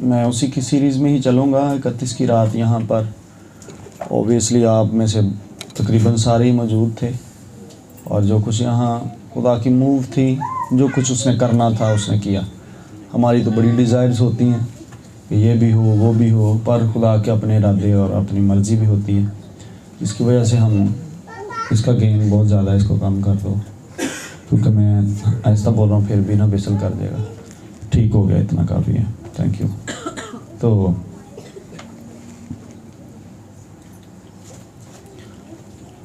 मैं उसी की सीरीज़ में ही चलूँगा। 31 की रात यहाँ पर ओबियसली आप में से तकरीबन सारे ही मौजूद थे, और जो कुछ यहाँ खुदा की मूव थी, जो कुछ उसने करना था उसने किया। हमारी तो बड़ी डिज़ायर्स होती हैं कि ये भी हो वो भी हो, पर खुदा के अपने इरादे और अपनी मर्ज़ी भी होती है, इसकी वजह से हम इसका गेन बहुत ज़्यादा है। इसको कम कर दो, क्योंकि मैं आहिस्ता बोल रहा हूँ फिर भी ना बिसल कर देगा। ठीक हो गया, इतना काफ़ी है, थैंक यू। तो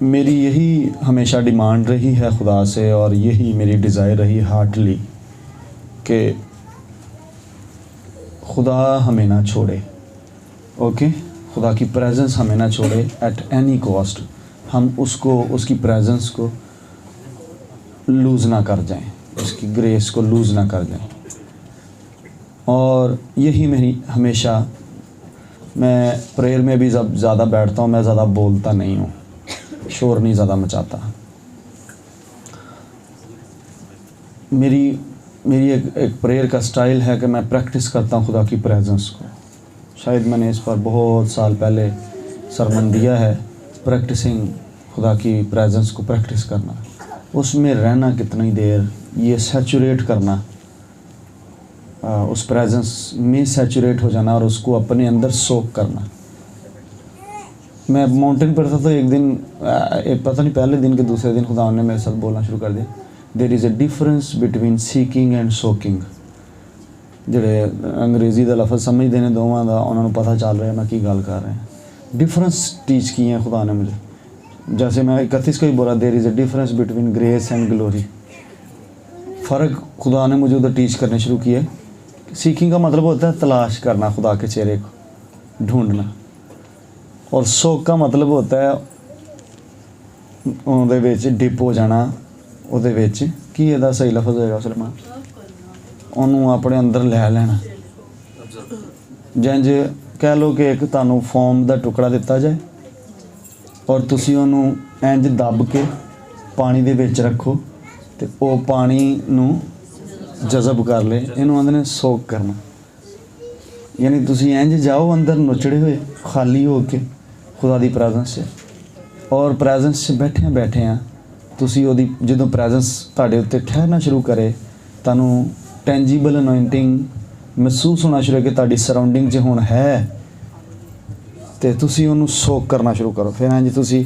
मेरी यही हमेशा डिमांड रही है खुदा से, और यही मेरी डिज़ायर रही हार्टली कि खुदा हमें ना छोड़े। ओके, खुदा की प्रेजेंस हमें ना छोड़े एट एनी कॉस्ट। हम उसको, उसकी प्रेजेंस को लूज़ ना कर जाएं, उसकी ग्रेस को लूज़ ना कर जाएं। और यही मेरी हमेशा, मैं प्रेयर में भी जब ज़्यादा बैठता हूँ, मैं ज़्यादा बोलता नहीं हूँ, शोर नहीं ज़्यादा मचाता। मेरी एक प्रेयर का स्टाइल है कि मैं प्रैक्टिस करता हूँ खुदा की प्रेजेंस को। शायद मैंने इस पर बहुत साल पहले सरमन दिया है, प्रैक्टिसिंग खुदा की प्रेजेंस को प्रैक्टिस करना, उसमें रहना कितनी देर, ये सैचुरेट करना, उस प्रेजेंस में सैचुरेट हो जाना और उसको अपने अंदर सोक करना। मैं माउंटेन पर था तो एक दिन, पता नहीं पहले दिन के दूसरे दिन खुदा ने मेरे साथ बोलना शुरू कर दिया, there is a difference between seeking and soaking. ਜਿਹੜੇ अंग्रेजी का लफज समझते हैं दोवां का, उन्होंने पता चल रहा है मैं की गल कर रहा है। डिफरेंस टीच की है खुदा ने मुझे, जैसे मैं 31 को ही बोला, there is a difference between grace and glory. फ़र्क खुदा ने मुझे उधर टीच करने शुरू किए। सीकिंग का मतलब होता है तलाश करना, खुदा के चेहरे को ढूंढना, और सोक का मतलब होता है ਉਹਦੇ ਵਿੱਚ डिप हो जाना, ਉਹਦੇ ਵਿੱਚ ਕੀ ਇਹਦਾ सही लफज होएगा सलमान, ਉਹਨੂੰ ਆਪਣੇ ਅੰਦਰ ਲੈ ਲੈਣਾ। ਜਿੰਜ ਕਹਿ ਲਓ ਕਿ ਇੱਕ ਤੁਹਾਨੂੰ ਫੋਮ ਦਾ ਟੁਕੜਾ ਦਿੱਤਾ ਜਾਏ ਔਰ ਤੁਸੀਂ ਉਹਨੂੰ ਇੰਜ ਦੱਬ ਕੇ ਪਾਣੀ ਦੇ ਵਿੱਚ ਰੱਖੋ ਤੇ ਉਹ ਪਾਣੀ ਨੂੰ ਜਜ਼ਬ ਕਰ ਲੇ, ਇਹਨੂੰ ਆਂਦੇ ਨੇ ਸੋਕ ਕਰਨਾ। ਯਾਨੀ ਤੁਸੀਂ ਇੰਜ ਜਾਓ ਅੰਦਰ ਨੁਚੜੇ ਹੋਏ ਖਾਲੀ ਹੋ ਕੇ खुदा दी प्रेजेंस से, और प्रेजेंस से बैठे हाँ तुसी ओदी जदों प्रेजेंस तुहाडे उत्ते ठहरना शुरू करे, तुहानूं टेंजीबल अनॉइंटिंग महसूस होना शुरू कि तुहाडी सराउंडिंग च हुण है, तो तुसी उहनूं सोक करना शुरू करो। फिर इंज तुसी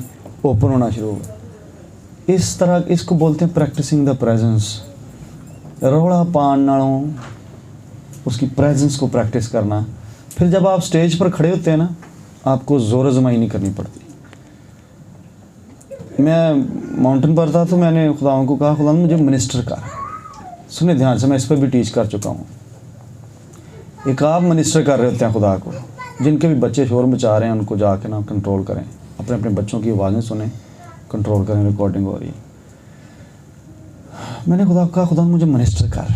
ओपन होना शुरू हो। इस तरह इसको बोलते हैं प्रैक्टिसिंग द प्रेजेंस। रौला पान नालों उसकी प्रेजेंस को प्रैक्टिस करना। फिर जब आप स्टेज पर खड़े होते हैं ना, आपको ज़ोर आज़माई नहीं करनी पड़ती। मैं माउंटेन पर था तो मैंने खुदावंद को कहा, खुदा मुझे मिनिस्टर कर। सुने ध्यान से, मैं इस पर भी टीच कर चुका हूँ। एक आप मिनिस्टर कर रहे होते हैं खुदा को, जिनके भी बच्चे शोर मचा रहे हैं उनको जाके ना कंट्रोल करें, अपने अपने बच्चों की आवाज़ें सुने, कंट्रोल करें, रिकॉर्डिंग हो रही है। मैंने खुदा को कहा, खुदा मुझे मिनिस्टर कर,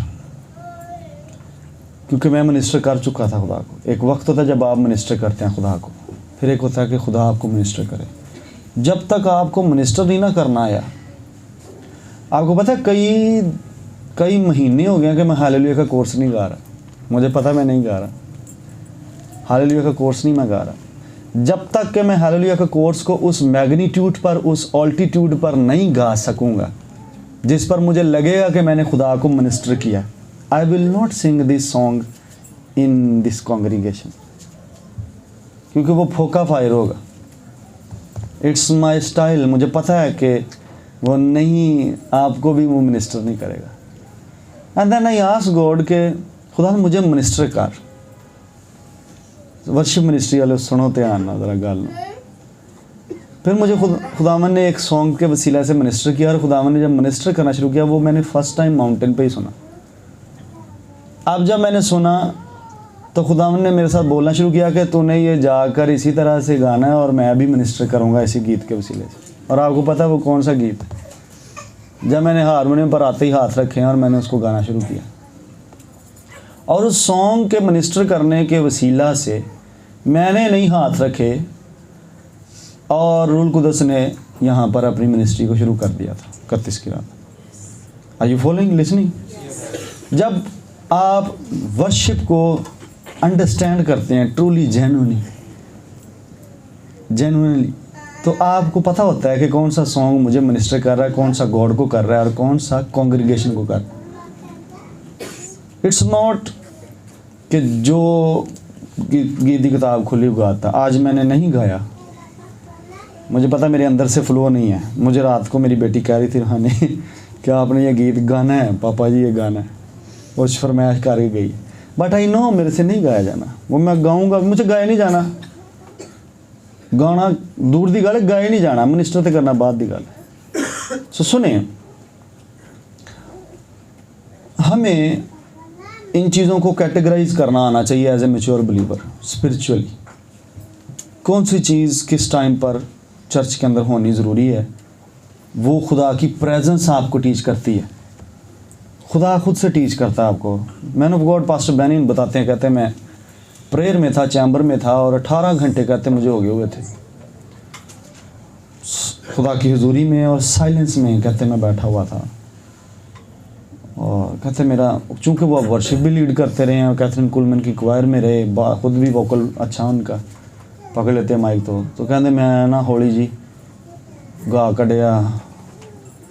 क्योंकि मैं मिनिस्टर कर चुका था खुदा को। एक वक्त होता है जब आप मिनिस्टर करते हैं खुदा को, फिर एक होता है कि खुदा आपको मिनिस्टर करे। जब तक आपको मिनिस्टर नहीं ना करना आया, आपको पता है कई महीने हो गए कि मैं हालेलुया का कोर्स नहीं गा रहा। मुझे पता मैं नहीं गा रहा, हालेलुया का कोर्स नहीं मैं गा रहा। जब तक कि मैं हालेलुया का कोर्स को उस मैग्नीट्यूड पर, उस ऑल्टीट्यूड पर नहीं गा सकूँगा जिस पर मुझे लगेगा कि मैंने खुदा को मिनिस्टर किया, I will not Singh this song in this congregation, क्योंकि वो फोका फायर होगा। It's my style. मुझे पता है कि वो नहीं, आपको भी वो मिनिस्टर नहीं करेगा। And then I ask God के खुदा मुझे मिनिस्टर कर। वर्शिप मिनिस्ट्री वाले सुनो ध्यान ना ज़रा गल। फिर मुझे खुदावन ने एक सॉन्ग के वसीला से मिनिस्टर किया, और खुदावन ने जब मिनिस्टर करना शुरू किया वो मैंने फ़र्स्ट टाइम माउंटेन पे ही सुना। अब जब मैंने सुना तो खुदावन ने मेरे साथ बोलना शुरू किया कि तूने ये जाकर इसी तरह से गाना है और मैं भी मिनिस्टर करूँगा इसी गीत के वसीले से। और आपको पता है वो कौन सा गीत है? जब मैंने हारमोनियम पर आते ही हाथ रखे और मैंने उसको गाना शुरू किया, और उस सॉन्ग के मिनिस्टर करने के वसीला से मैंने नहीं हाथ रखे और रूल कुदस ने यहाँ पर अपनी मिनिस्ट्री को शुरू कर दिया था 31 की रात। Are you following, listening? जब आप वर्शिप को अंडरस्टैंड करते हैं ट्रूली जेन्युइनली, तो आपको पता होता है कि कौन सा सॉन्ग मुझे मिनिस्टर कर रहा है, कौन सा गॉड को कर रहा है और कौन सा कॉन्ग्रीगेशन को कर रहा है। इट्स नॉट कि जो गीत की किताब खुली गाता, आज मैंने नहीं गाया, मुझे पता मेरे अंदर से फ्लो नहीं है। मुझे रात को मेरी बेटी कह रही थी हाँ नहीं क्या आपने ये गीत गाना है पापा जी, ये गाना है, उस फरमाइश करके गई, बट आई नो मेरे से नहीं गाया जाना। वो मैं गाऊंगा, मुझे गाया नहीं जाना, गाना दूर दी गल, गाया नहीं जाना, मिनिस्टर तो करना बाद दी गल। सो सुने, हमें इन चीज़ों को कैटेगराइज करना आना चाहिए as a mature believer spiritually. कौन सी चीज़ किस टाइम पर चर्च के अंदर होनी ज़रूरी है, वो खुदा की प्रेजेंस आपको टीच करती है। खुदा खुद से टीच करता है आपको। Man of God pastor Benin बताते हैं, कहते हैं मैं प्रेयर में था, चैम्बर में था और 18 घंटे कहते मुझे हो गए हुए थे खुदा की हुजूरी में और साइलेंस में। कहते मैं बैठा हुआ था और कहते मेरा, चूँकि वो वर्शिप भी लीड करते रहे हैं और कैथरीन कुलमन की क्वायर में रहे, खुद भी वोकल अच्छा उनका पकड़ लेते माइक, तो कहते मैं ना हौली जी गा कढ़िया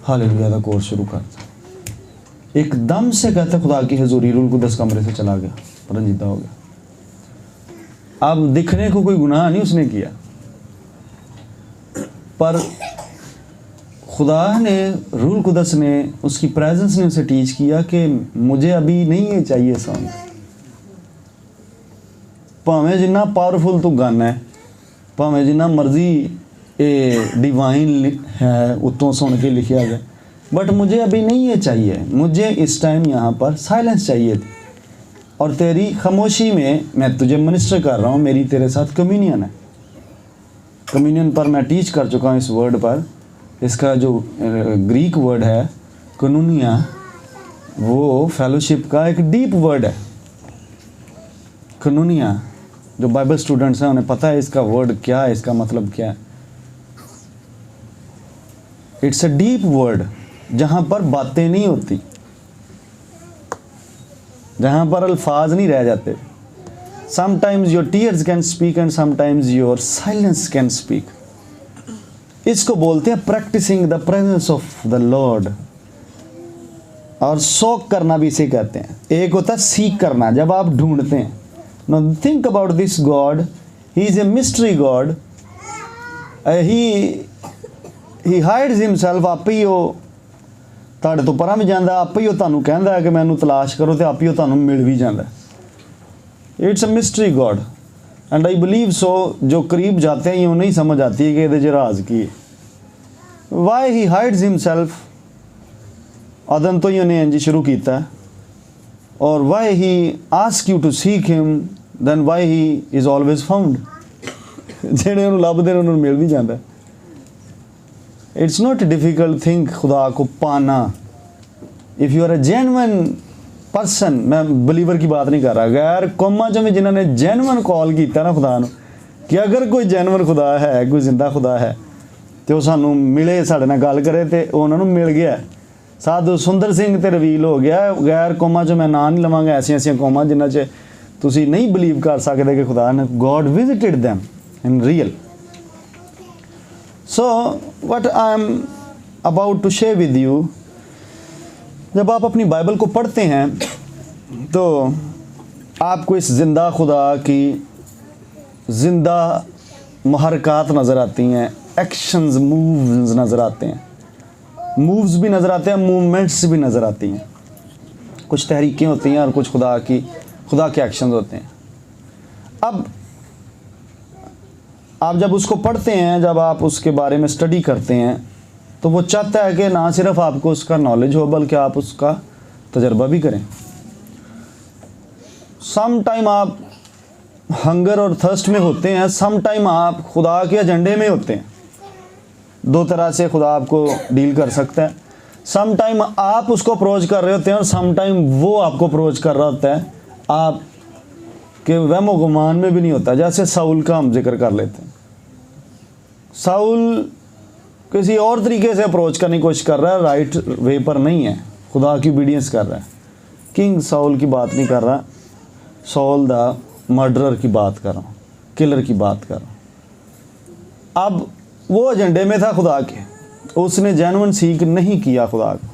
हालेलुया का कोर्स शुरू करता। एकदम से कहते खुदा की हजूरी रूल कुदस कमरे से चला गया, रंजीदा हो गया। अब दिखने को कोई गुनाह नहीं उसने किया, पर खुदा ने, रूल कुदस ने, उसकी प्रेजेंस ने उसे टीच किया कि मुझे अभी नहीं ये चाहिए सॉन्ग। भावें जिन्ना पावरफुल तू गाना है, भावें जिन्ना मर्जी ये डिवाइन है उतों सुन के लिखा गया, बट मुझे अभी नहीं ये चाहिए। मुझे इस टाइम यहाँ पर साइलेंस चाहिए थी और तेरी खामोशी में मैं तुझे मिनिस्टर कर रहा हूँ, मेरी तेरे साथ कम्युनियन है। कम्युनियन पर मैं टीच कर चुका हूँ इस वर्ड पर। इसका जो ग्रीक वर्ड है कनूनिया, वो फेलोशिप का एक डीप वर्ड है। कनूनिया, जो बाइबल स्टूडेंट्स हैं उन्हें पता है इसका वर्ड क्या है, इसका मतलब क्या है। इट्स अ डीप वर्ड, जहाँ पर बातें नहीं होती, जहाँ पर अल्फाज नहीं रह जाते। Sometimes your tears can speak and sometimes your silence can speak. इसको बोलते हैं practising the presence of the Lord, और सोक करना भी इसे कहते हैं। एक होता है सीख करना, जब आप ढूंढते हैं। Now think about this God. He is a mystery God. He hides himself. आप ही ਉਹ ਤੁਹਾਡੇ ਤੋਂ ਪਰਾਂ ਵੀ ਜਾਂਦਾ, ਆਪ ਹੀ ਉਹ ਤੁਹਾਨੂੰ ਕਹਿੰਦਾ ਹੈ ਕਿ ਮੈਨੂੰ ਤਲਾਸ਼ ਕਰੋ, ਤੇ ਆਪ ਹੀ ਉਹ ਤੁਹਾਨੂੰ ਮਿਲ ਵੀ ਜਾਂਦਾ। It's a mystery God, and I believe so. जो करीब जाते हैं उन्हें ही समझ आती है कि ਇਹਦੇ 'ਚ ਰਾਜ਼ ਕੀ ਹੈ। Why he hides himself? आदम तो ही उन्हें इंज शुरू किया, और why he asks you to seek him, then why he is always found. ਜਿਹੜੇ ਉਹਨੂੰ ਲੱਭਦੇ ਨੇ ਉਹਨਾਂ ਨੂੰ ਮਿਲ ਵੀ ਜਾਂਦਾ। It's not a difficult thing खुदा को पाना। If you are a genuine person, मैं believer की बात नहीं कर रहा, गैर कौमां च भी जिन्होंने genuine कॉल किया ना खुदा नूं कि अगर कोई genuine खुदा है, कोई जिंदा खुदा है, तो सानू मिले, साडे नाल गल करे, तो उन्होंने मिल गया। साधु सुंदर सिंह तो रिवील हो गया। गैर कौमां च मैं ना नहीं लवांगा, ऐसिया कौमां जिन्हां च तुसीं नहीं बिलीव कर सकते कि खुदा ने, God visited them in real. So what I am about to share with you, जब आप अपनी बाइबल को पढ़ते हैं तो आपको इस जिंदा खुदा की जिंदा महरकात नज़र आती हैं, एक्शंस, मूव्स नज़र आते हैं, मूव्स भी नज़र आते हैं, मूवमेंट्स भी नज़र आती हैं। कुछ तहरीकें होती हैं और कुछ खुदा के एक्शंस होते हैं। अब आप जब उसको पढ़ते हैं, जब आप उसके बारे में स्टडी करते हैं, तो वो चाहता है कि ना सिर्फ आपको उसका नॉलेज हो, बल्कि आप उसका तजर्बा भी करें। सम टाइम आप हंगर और थर्स्ट में होते हैं, सम टाइम आप खुदा के एजेंडे में होते हैं। दो तरह से खुदा आपको डील कर सकता है। सम टाइम आप उसको अप्रोच कर रहे होते हैं और सम टाइम वो आपको अप्रोच कर रहा होता है, आप के वहमो गुमान में भी नहीं होता। जैसे साउल का हम जिक्र कर लेते हैं। साउल किसी और तरीके से अप्रोच करने की कोशिश कर रहा है, राइट वे पर नहीं है, खुदा की ओबीडियंस कर रहा है। किंग साउल की बात नहीं कर रहा, सॉल द मर्डरर की बात कर रहा हूँ, किलर की बात कर रहा हूँ। अब वो एजेंडे में था खुदा के, उसने जेन्युइन सीख नहीं किया खुदा को,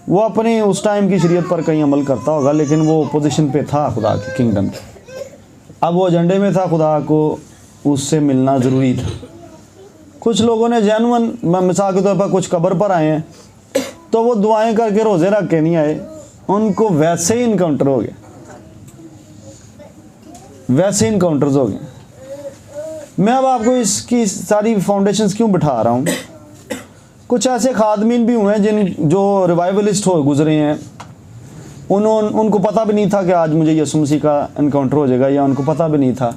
वो अपनी उस टाइम की शरीयत पर कहीं अमल करता होगा, लेकिन वो पोजीशन पे था खुदा के किंगडम के। अब वो एजेंडे में था, खुदा को उससे मिलना ज़रूरी था। कुछ लोगों ने जेन्युइन, मिसाल के तौर पर कुछ कब्र पर आए हैं तो वो दुआएं करके रोज़े रख के नहीं आए, उनको वैसे ही इनकाउंटर हो गया, वैसे इनकाउंटर्स हो गए। मैं अब आपको इसकी सारी फाउंडेशंस क्यों बिठा रहा हूँ, कुछ ऐसे खादमीन भी हुए हैं जिन जो रिवाइवलिस्ट हो गुजरे हैं, उनको पता भी नहीं था कि आज मुझे यीशु मसीह का इनकाउंटर हो जाएगा, या उनको पता भी नहीं था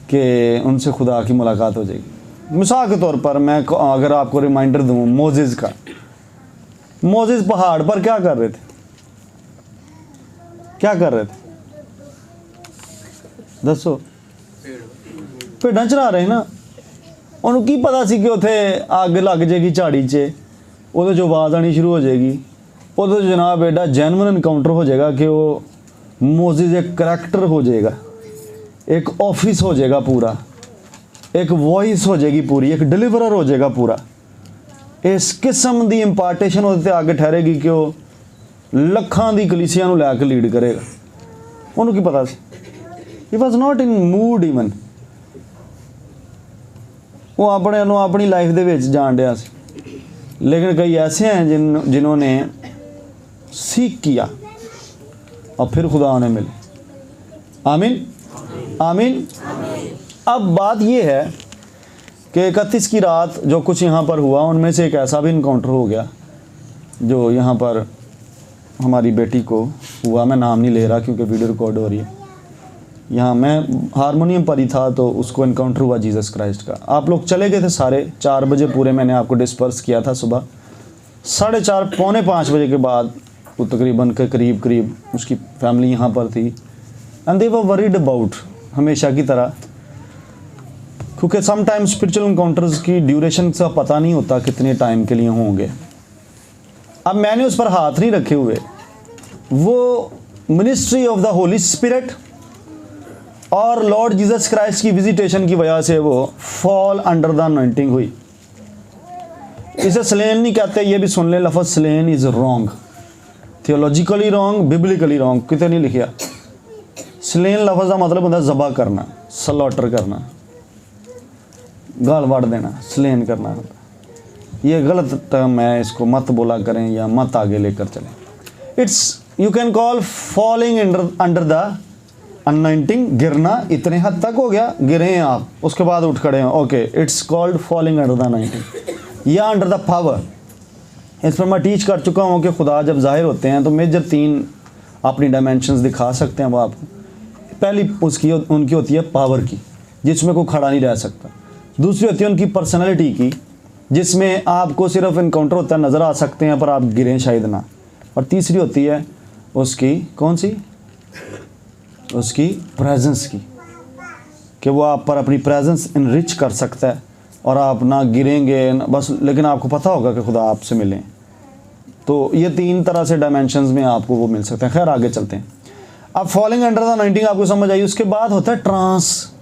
कि उनसे खुदा की मुलाकात हो जाएगी। मिसाल के तौर पर मैं अगर आपको रिमाइंडर दूँ मोसेस का, मोसेस पहाड़ पर क्या कर रहे थे, क्या कर रहे थे दसो? भेड़ां चरा रहे ना। उन्होंने की पता सी कि उत्थे अग लग जाएगी झाड़ी च, वो जो आवाज़ आनी शुरू हो जाएगी, वो जनाब एडा जेन्युइन इनकाउंटर हो जाएगा कि वो मोसेस एक करैक्टर हो जाएगा, एक ऑफिस हो जाएगा पूरा, एक वॉइस हो जाएगी पूरी, एक डिलीवरर हो जाएगा पूरा। इस किस्म की इंपार्टेशन उससे आगे ठहरेगी कि वो लखां दी कलीसिया नूं लैके लीड करेगा। उन्होंने की पता सी, he was not in mood even, वो अपनी लाइफ दे विच जान दिया सी। लेकिन कई ऐसे हैं जिन्होंने सीख किया और फिर खुदा उन्हें मिले। आमीन आमीन। अब बात यह है कि 31 की रात जो कुछ यहाँ पर हुआ, उनमें से एक ऐसा भी इनकाउंटर हो गया जो यहाँ पर हमारी बेटी को हुआ। मैं नाम नहीं ले रहा क्योंकि वीडियो रिकॉर्ड हो रही है। यहाँ मैं हारमोनियम पर ही था तो उसको इनकाउंटर हुआ जीसस क्राइस्ट का। आप लोग चले गए थे सारे 4 बजे पूरे, मैंने आपको डिस्पर्स किया था सुबह 4:30 पौने 5 बजे के बाद, वो तकरीबन के करीब उसकी फैमिली यहाँ पर थी। And they were worried about, हमेशा की तरह, क्योंकि समटाइम्स स्पिरिचुअल इनकाउंटर्स की ड्यूरेशन का पता नहीं होता कितने टाइम के लिए होंगे। अब मैंने उस पर हाथ नहीं रखे हुए, वो ministry of the Holi spirit और लॉर्ड जीसस क्राइस्ट की विजिटेशन की वजह से वो फॉल अंडर द अनॉइंटिंग हुई। इसे स्लेन नहीं कहते, ये भी सुन ले, लफ्ज़ slain is wrong, theologically wrong, biblically wrong, कितने नहीं लिखा। स्लेन लफ्ज़ का मतलब होता है ज़बह करना, स्लॉटर करना, गाल वाड़ देना, स्लेन करना। ये गलत टर्म है, इसको मत बोला करें या मत आगे लेकर चलें। It's you can call falling under the anointing, गिरना इतने हद तक हो गया, गिरे हैं आप, उसके बाद उठ खड़े हैं, okay, it's called fouling under the anointing या अंडर द पावर। इस पर मैं टीच कर चुका हूँ कि खुदा जब जाहिर होते हैं तो मेजर 3 अपनी डायमेंशंस दिखा सकते हैं वो आपको। पहली उनकी होती है पावर की, जिसमें कोई खड़ा नहीं रह सकता। दूसरी होती है उनकी पर्सनैलिटी की, जिसमें आपको सिर्फ इनकाउंटर होता है, नज़र आ सकते हैं पर आप गिरें शायद ना। और तीसरी होती है उसकी, कौन सी? उसकी प्रेजेंस की, कि वो आप पर अपनी प्रेजेंस इनरिच कर सकता है और आप ना गिरेंगे बस, लेकिन आपको पता होगा कि खुदा आपसे मिलें। तो ये 3 तरह से डायमेंशंस में आपको वो मिल सकते हैं। खैर आगे चलते हैं। अब फॉलिंग अंडर द अनॉइंटिंग आपको समझ आई। उसके बाद होता है ट्रांस,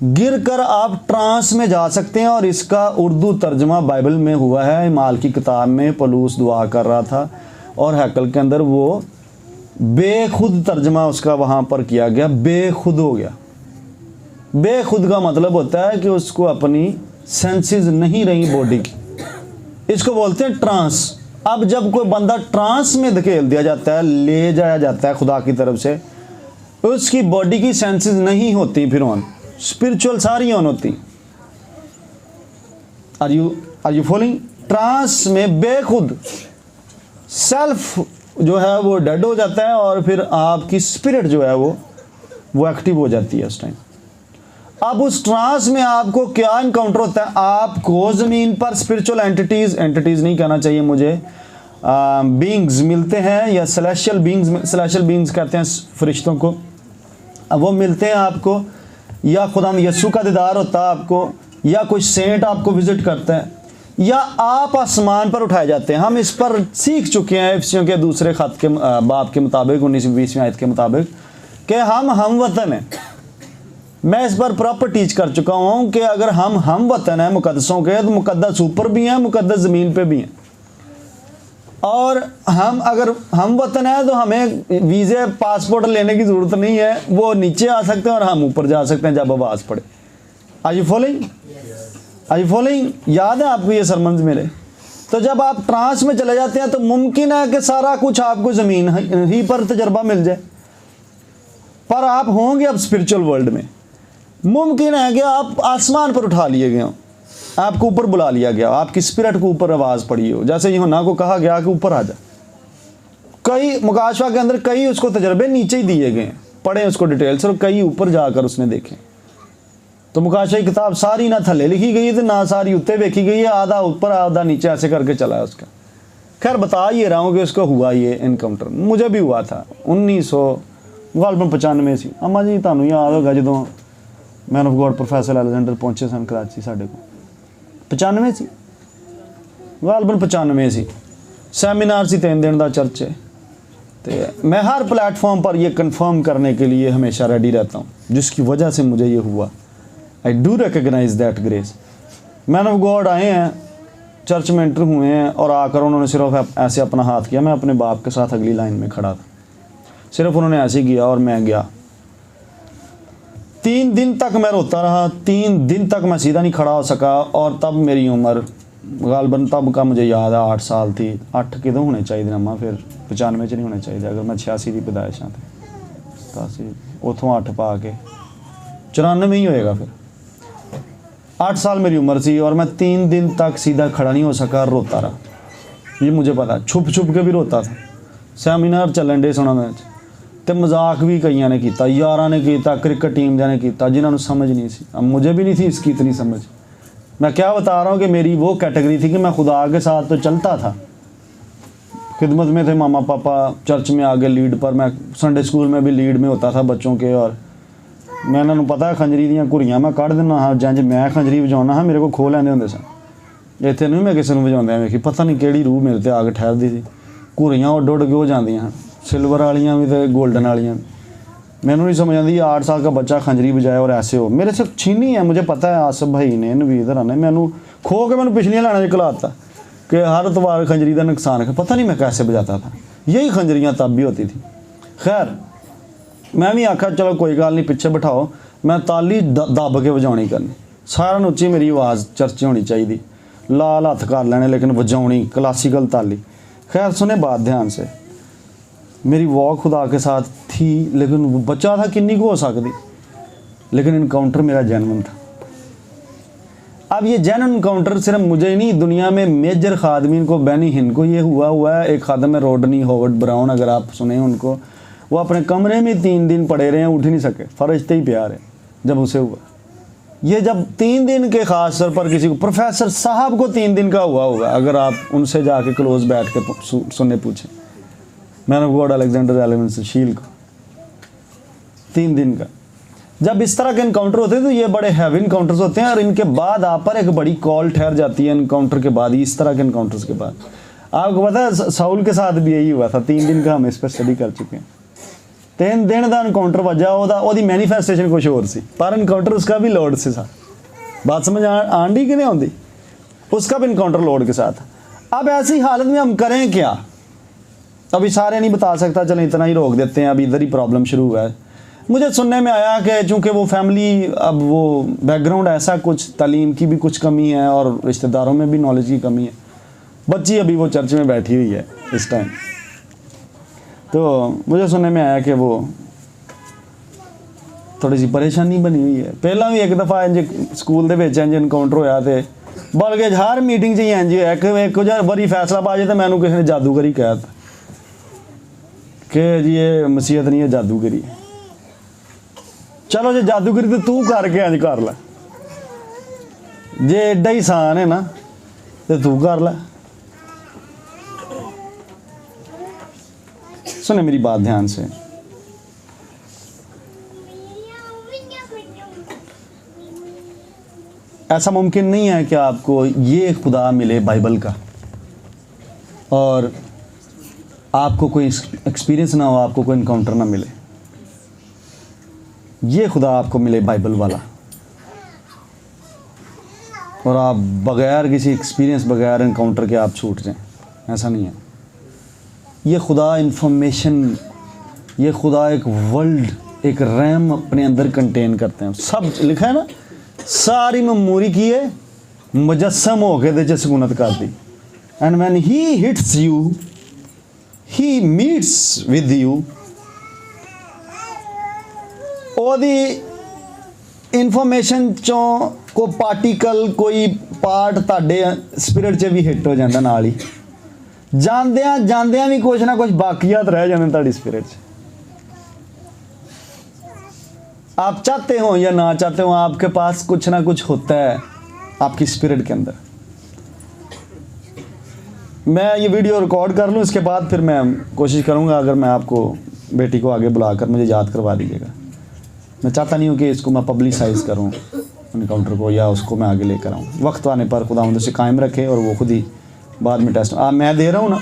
गिर कर आप ट्रांस में जा सकते हैं, और इसका उर्दू तर्जमा बाइबल में हुआ है। माल की किताब में पौलुस दुआ कर रहा था और हैकल के अंदर वो बेखुद तर्जमा उसका वहाँ पर किया गया, बेखुद हो गया। बेखुद का मतलब होता है कि उसको अपनी सेंसेस नहीं रही बॉडी की, इसको बोलते हैं ट्रांस। अब जब कोई बंदा ट्रांस में धकेल दिया जाता है, ले जाया जाता है खुदा की तरफ से, उसकी बॉडी की सेंसेस नहीं होती, फिर ऑन स्पिरिचुअल सारी ऑन होती। Are you following? ट्रांस में बेखुद सेल्फ जो है वो डेड हो जाता है और फिर आपकी स्पिरिट जो है वो एक्टिव हो जाती है उस टाइम। अब उस ट्रांस में आपको क्या इनकाउंटर होता है? आपको ज़मीन पर स्पिरिचुअल एंटिटीज़ नहीं कहना चाहिए मुझे, बीइंग्स मिलते हैं, या सेलेशियल बीइंग्स कहते हैं फरिश्तों को। अब वो मिलते हैं आपको, या खुदा यीशु का दीदार होता है आपको, या कोई सेंट आपको विजिट करता है, या आप आसमान पर उठाए जाते हैं। हम इस पर सीख चुके हैं इफिसियों के दूसरे खत के बाब के मुताबिक 19-20 आयत के मुताबिक कि हम वतन हैं। मैं इस पर प्रॉपर टीच कर चुका हूँ कि अगर हम वतन हैं मुकद्दसों के, तो मुकद्दस ऊपर भी हैं, मुकद्दस ज़मीन पे भी हैं। और अगर हम वतन है तो हमें वीज़े पासपोर्ट लेने की ज़रूरत नहीं है, वो नीचे आ सकते हैं और हम ऊपर जा सकते हैं जब आवाज़ पड़े। Are you following? याद है आपको ये सरमन्स मेरे? तो जब आप ट्रांस में चले जाते हैं तो मुमकिन है कि सारा कुछ आपको ज़मीन ही पर तजर्बा मिल जाए, पर आप होंगे अब स्पिरिचुअल वर्ल्ड में। मुमकिन है कि आप आसमान पर उठा लिए गए हो, आपको ऊपर बुला लिया गया, आपकी स्पिरिट को ऊपर आवाज़ पड़ी हो, जैसे यूहन्ना को कहा गया कि ऊपर आ जा। कई मुकाशवा के अंदर कई उसको तजर्बे नीचे ही दिए गए, पढ़े उसको डिटेल से, और कई ऊपर जाकर उसने देखे। तो मुकाशवा की किताब सारी ना थले लिखी गई है, तो ना सारी उत्ते देखी गई है, आधा ऊपर आधा नीचे ऐसे करके चला है उसका। खैर बता ये रहा हूँ कि उसको हुआ ये इनकाउंटर, मुझे भी हुआ था 1995 ਸੀ। अम्मा जी ਤੁਹਾਨੂੰ याद होगा जो man of God professor Alexander पहुंचे सन कराची साढ़े को 95 ਸੀ, गालबन 95 ਸੀ। सैमीनार सी 3 दिन का चर्च है। तो मैं हर प्लेटफॉर्म पर ये कंफर्म करने के लिए हमेशा रेडी रहता हूँ, जिसकी वजह से मुझे ये हुआ। I do recognise that grace. Man of God आए हैं, चर्च में एंटर हुए हैं, और आकर उन्होंने सिर्फ ऐसे अपना हाथ किया। मैं अपने बाप के साथ अगली लाइन में खड़ा था, सिर्फ उन्होंने ऐसे किया और मैं गया। 3 दिन तक मैं रोता रहा, 3 दिन तक मैं सीधा नहीं खड़ा हो सका। और तब मेरी उम्र गालबन तब का मुझे याद है 8 साल थी। 8 कितों होने चाहिए अम्मा, फिर 95 च नहीं होने चाहिए। अगर मैं 86 की पैदाइश हाँ तो 87 उतों 8 पा के 94 ही होएगा। फिर 8 साल मेरी उम्र सी और मैं 3 दिन तक सीधा खड़ा नहीं हो सका, रोता रहा। ये मुझे पता, छुप के भी रोता था। सैमीनार चलन डे सुना मैं, तो मजाक भी कईयां ने किया, यारां ने किया, क्रिकेट टीम ने किया, जिन्होंने समझ नहीं सी। अब मुझे भी नहीं थी इसकी इतनी समझ। मैं क्या बता रहा हूँ कि मेरी वो कैटेगरी थी कि मैं खुदा के साथ तो चलता था, खिदमत में थे मामा पापा, चर्च में आगे लीड पर, मैं संडे स्कूल में भी लीड में होता था बच्चों के। और मैं इन्होंने पता है खंजरी दियाँ घुरियाँ मैं कढ़ देना हाँ, जंज मैं खंजरी बजाना हाँ, मेरे को खो लैंदे होंदे सन। इत्थे नहीं मैं किसी को बजाउंदे वेखी, पता नहीं किहड़ी रूह मेरे ते आके ठहरदी सी। घुरियाँ उड उड के हो जांदियां, सिल्वर वालियाँ भी तो गोल्डन वालियाँ। मैनू नहीं समझ आती 8 साल का बच्चा खंजरी बजाए और ऐसे हो। मेरे से छीनी है, मुझे पता है आसफ भाई ने, नवीद हरा ने मैनू खो के मैंने पिछलियाँ लाना खिलाता कि हर इतवार खंजरी का नुकसान है। पता नहीं मैं कैसे बजाता था, यही खंजरियाँ तब भी होती थी। खैर मैं भी आखा चलो कोई गल नहीं, पीछे बिठाओ, मैं ताली दब के बजानी करनी, सारा उच्ची मेरी आवाज़ चर्चे होनी चाहिए, लाल हथ कर लेने लेकिन बजाउनी क्लासिकल ताली। खैर सुने बात ध्यान से, मेरी वॉक खुदा के साथ थी, लेकिन बच्चा था किन्नी को हो सकती, लेकिन इनकाउंटर मेरा जेन्युइन था। अब ये जेन्युइन इनकाउंटर सिर्फ मुझे ही नहीं, दुनिया में मेजर खादमीन को, बेनी हिन को ये हुआ है। एक खादम है रोडनी हॉवर्ड ब्राउन, अगर आप सुने उनको, वो अपने कमरे में 3 दिन पड़े रहे हैं, उठ नहीं सके, फरिश्ते ही प्यार है जब उसे हुआ। ये जब 3 दिन के ख़ास तौर पर किसी को, प्रोफेसर साहब को 3 दिन का हुआ होगा, अगर आप उनसे जाके क्लोज बैठ के सुनने पूछें, man of God Alexander elements शील को 3 दिन का। जब इस तरह के इनकाउंटर होते हैं तो ये बड़े हैवी इनकाउंटर्स होते हैं, और इनके बाद आप पर एक बड़ी कॉल ठहर जाती है इनकाउंटर के बाद, इस तरह के इनकाउंटर्स के बाद। आपको पता है साउल के साथ भी यही हुआ था, 3 दिन का हम इस पर स्टडी कर चुके हैं। 3 दिन का इनकाउंटर वजह ओदी मैनीफेस्टेशन कुछ और सी, पर इनकाउंटर उसका भी लोड से था। बात समझ आंडी कि नहीं आती, उसका भी इनकाउंटर लोड के साथ। अब ऐसी हालत में हम करें क्या? अभी सारे नहीं बता सकता, चलें इतना ही रोक देते हैं, अभी इधर ही प्रॉब्लम शुरू हुआ है। मुझे सुनने में आया कि चूँकि वो फैमिली, अब वो बैकग्राउंड ऐसा, कुछ तालीम की भी कुछ कमी है और रिश्तेदारों में भी नॉलेज की कमी है। बच्ची अभी वो चर्च में बैठी हुई है इस टाइम, तो मुझे सुनने में आया कि वो थोड़ी सी परेशानी बनी हुई है। पहला भी एक दफ़ा इंज स्कूल के इंज इनकाउंटर होया, तो बल्कि हर मीटिंग च इंज एक बारी फैसला पा जाए तो मैनू किसी ने जादूगरी कहा था कि जी ये मसीहत नहीं है, जादूगरी है। चलो जे जादूगरी तो तू करके इंज कर ला, जे एडा ही सान है ना तो तू कर ला। सुने मेरी बात ध्यान से, ऐसा मुमकिन नहीं है कि आपको ये खुदा मिले बाइबल का और आपको कोई एक्सपीरियंस ना हो, आपको कोई इनकाउंटर ना मिले। ये खुदा आपको मिले बाइबल वाला, और आप बगैर किसी एक्सपीरियंस, बगैर इनकाउंटर के आप छूट जाएं, ऐसा नहीं है। ये खुदा इंफॉर्मेशन, ये खुदा एक वर्ल्ड, एक रैम अपने अंदर कंटेन करते हैं। सब लिखा है ना, सारी मेमोरी की है मुजस्सम हो के दे सुकूनत कर दी। And when he hits you, he meets with you, ओदी इन्फॉर्मेशन चों को पार्टिकल, कोई पार्ट ताडे स्पिरिट च भी हिट हो जाता नाल ही, जांदियां भी कुछ ना कुछ बाकियात रह जाते ताड़ी स्पिरिट च। आप चाहते हो या ना चाहते हो, आपके पास कुछ ना कुछ होता है आपकी स्पिरिट के अंदर। मैं ये वीडियो रिकॉर्ड कर लूँ, इसके बाद फिर मैं कोशिश करूँगा, अगर मैं आपको बेटी को आगे बुलाकर मुझे याद करवा दीजिएगा। मैं चाहता नहीं हूँ कि इसको मैं पब्लिसाइज़ करूँ इनकाउंटर को, या उसको मैं आगे लेकर आऊँ। वक्त आने पर खुदा उसे कायम रखे और वो खुद ही बाद में टेस्ट मैं दे रहा हूँ ना,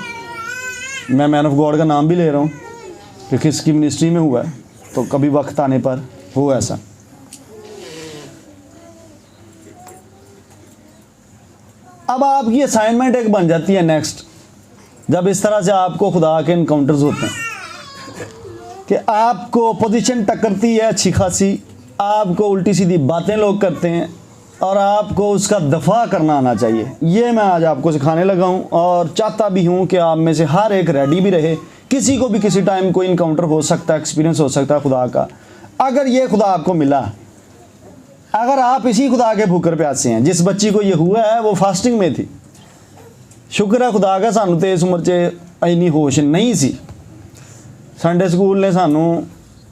मैं मैन ऑफ गॉड का नाम भी ले रहा हूँ कि किसकी मिनिस्ट्री में हुआ है, तो कभी वक्त आने पर हो ऐसा। अब आपकी असाइनमेंट एक बन जाती है नेक्स्ट, जब इस तरह से आपको खुदा के इनकाउंटर्स होते हैं कि आपको पोजीशन टकरती है अच्छी खासी, आपको उल्टी सीधी बातें लोग करते हैं और आपको उसका दफ़ा करना आना चाहिए। ये मैं आज आपको सिखाने लगा हूँ, और चाहता भी हूँ कि आप में से हर एक रेडी भी रहे। किसी को भी किसी टाइम कोई इनकाउंटर हो सकता है, एक्सपीरियंस हो सकता है खुदा का। अगर ये खुदा आपको मिला, अगर आप इसी खुदा के भूखर प्यासे हैं, जिस बच्ची को ये हुआ है वो फास्टिंग में थी, शुक्र है खुदा का, सानू तो इस उम्र च इन्नी होश नहीं सी, संडे स्कूल ने सानू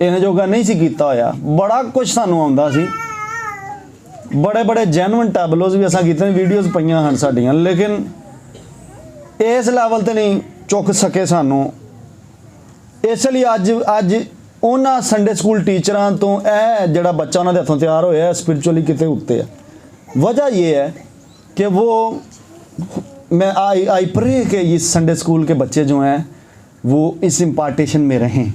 इन्हें जोगा नहीं सी कीता होया, बड़ा कुछ सानू आउंदा सी, बड़े बड़े जेन्युइन टैबलोज भी असां कीते, वीडियोज़ पईयां हन साडियां, लेकिन इस लैवल ते नहीं चुक सके सानू। इसलिए अज उन्हां संडे स्कूल टीचरां तो यह जिहड़ा बच्चा उन्हां दे हत्थों तैयार होया स्पिरिचुअली किते उत्ते है। वजह ये है कि वो मैं आई प्रे कि ये संडे स्कूल के बच्चे जो हैं वो इस इम्पार्टेशन में रहें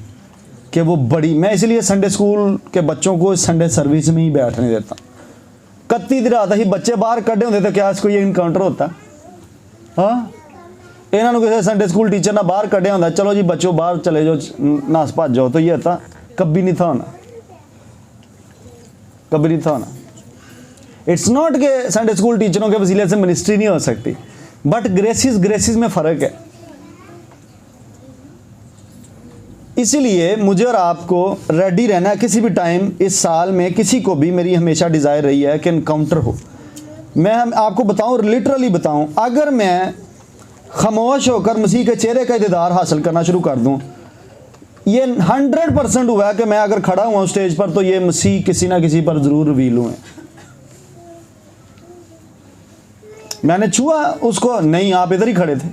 कि वो बड़ी, मैं इसलिए संडे स्कूल के बच्चों को संडे सर्विस में ही बैठने देता। 31 दिन रात ही बच्चे बाहर कड्ढे होंगे तो क्या इसको ये इनकाउंटर होता? हाँ, इन्होंने किसी संडे स्कूल टीचर ने बाहर कड्ढे होंगे, चलो जी बच्चों बाहर चले जाओ, नास भज जाओ, तो ये था कभी नहीं था होना, कभी नहीं था होना। इट्स नॉट के संडे स्कूल टीचरों के वसीले से मिनिस्ट्री नहीं हो सकती, बट ग्रेसिस में फ़र्क है। इसीलिए मुझे और आपको रेडी रहना है किसी भी टाइम। इस साल में किसी को भी, मेरी हमेशा डिज़ायर रही है कि इनकाउंटर हो। मैं आपको बताऊं, लिटरली बताऊं, अगर मैं खामोश होकर मसीह के चेहरे का दीदार हासिल करना शुरू कर दूं, ये 100% हुआ है कि मैं अगर खड़ा हुआ स्टेज पर तो ये मसीह किसी ना किसी पर ज़रूर रिवील हुए। मैंने छुआ उसको, नहीं आप इधर ही खड़े थे,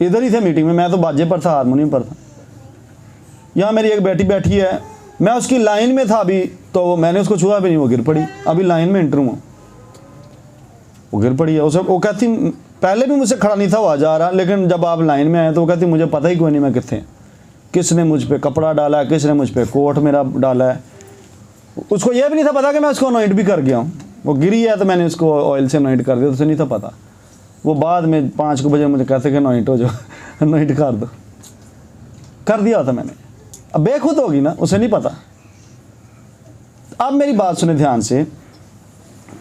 इधर ही थे मीटिंग में, मैं तो बाजे पर था, हारमोनियम पर था। यहाँ मेरी एक बेटी बैठी है, मैं उसकी लाइन में था अभी, तो मैंने उसको छुआ भी नहीं, वो गिर पड़ी। अभी लाइन में एंटर हुआ, वो गिर पड़ी है। उसे वो कहती, पहले भी मुझसे खड़ा नहीं था, वो आ जा रहा, लेकिन जब आप लाइन में आए तो वो कहती मुझे पता ही कोई नहीं मैं कितने, किसने मुझ पर कपड़ा डाला है, किसने मुझ पर कोट मेरा डाला है। उसको यह भी नहीं था पता कि मैं उसको अनॉइंट भी कर गया हूँ। वो गिरी है तो मैंने उसको ऑयल से अनॉइंट कर दिया, उसे नहीं था पता। वो बाद में 5 बजे मुझे कहते कि अनॉइंट हो जाओ, अनॉइंट कर दो, कर दिया था मैंने। अब बेखुद होगी ना, उसे नहीं पता। अब मेरी बात सुने ध्यान से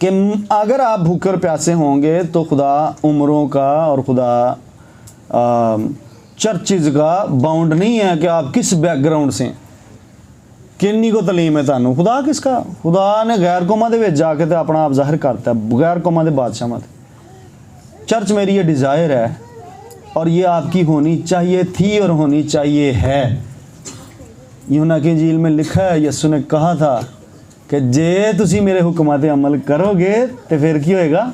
कि अगर आप भूखे और प्यासे होंगे तो खुदा उम्रों का और खुदा चर्चिज़ का बाउंड नहीं है कि आप किस बैकग्राउंड से, किन्नी को तलीम है तानू। खुदा किसका, खुदा ने गैर कौमां दे विच जाके तो अपना आप जाहिर करता है, गैर कौमां दे बादशाहां ते। चर्च मेरी ये डिज़ायर है और ये आपकी होनी चाहिए थी और होनी चाहिए है। यूहन्ना की इंजील में लिखा है, यीशु ने कहा था कि जे तुसी मेरे हुक्मां ते अमल करोगे तो फिर की होएगा,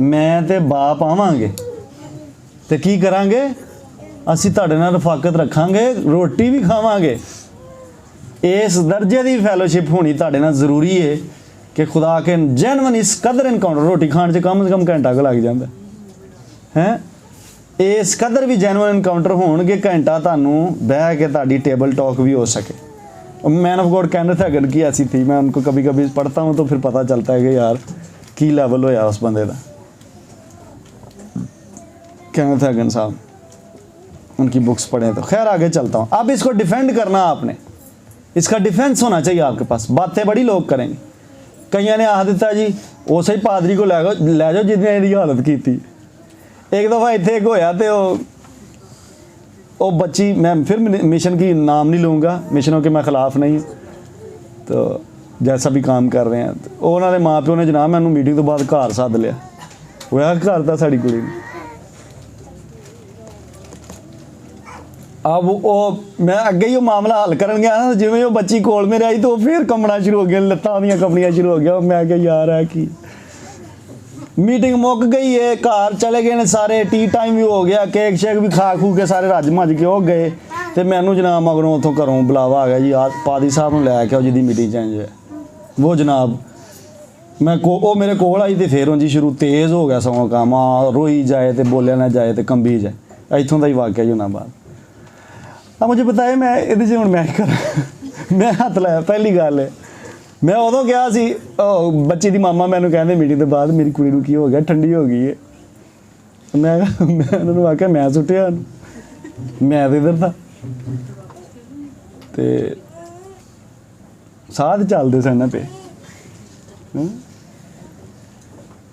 मैं ते बाप आवांगे ते की करांगे, असी तुहाडे नाल रफाकत रखांगे, रोटी भी खावांगे। इस दर्जे की फैलोशिप होनी तुहाडे नाल ज़रूरी है कि खुदा के जेन्युइन इस कदर इनकाउंटर, रोटी खाने से कम घंटा को लग जाता है, इस कदर भी जेन्युइन इनकाउंटर होणगे, घंटा तुहानूं बह के तुहाडी टेबल टॉक भी हो सके। Man of God Kenneth Hagen की ऐसी थी, मैं उनको कभी कभी पढ़ता हूँ तो फिर पता चलता है कि यार की लेवल होया उस बंदे का। कैनेथ हैगन साहब, उनकी बुक्स पढ़ें तो। खैर आगे चलता हूँ। अब इसको डिफेंड करना आपने, इसका डिफेंस होना चाहिए आपके पास। बातें बड़ी लोग करेंगे। कईयों ने आख दिता जी उस ही पादरी को लै जाओ जिन्हें इहदी हालत की थी। एक दफ़ा इत्थे एक होया तो वो बच्ची, मैं फिर मिशन की नाम नहीं लूँगा, मिशनों के मैं ख़िलाफ़ नहीं, तो जैसा भी काम कर रहे हैं, तो उन्होंने माँ प्यो ने जनाब मैनू मीटिंग तो बाद घर सद लिया। वह घर था साड़ी कुड़ी ने। अब वो मैं अगे ही वो मामला हल कर गया ना, जिमें वो बच्ची कोल मेरे आई तो फिर कंबना शुरू हो गया, लत्तां दियां कंबनियां शुरू हो गया। मैं क्या यार है कि मीटिंग मुक गई है, घर चले गए ने सारे, टी टाइम भी हो गया, केक शेक भी खा खू के सारे रज मज के हो गए। तो मैनू जनाब मगरों उतों घरों बुलावा आ गया जी, पादी साहब नूं लैके आओ जिहदी मीटिंग चेंज है। वो जनाब मैं वो मेरे कोल आई तो फिर उंजी शुरू तेज़ हो गया सगों काम, रोई जाए तो बोलिया ना जाए तो कंबी जाए। इत्थों का ही वाकया ही होना बात। अब मुझे बताया मैं ये हूँ मैं कर मैं हथ लाया। पहली गल है मैं उदों गया सी, बच्ची दी मामा मैनू कहते मीटिंग के बाद मेरी कुड़ी नूं की हो गया, ठंडी हो गई है। मैं उन्होंने आख्या मैं सुटिया, मैं तो इधर था ते साथ चलते सन पे।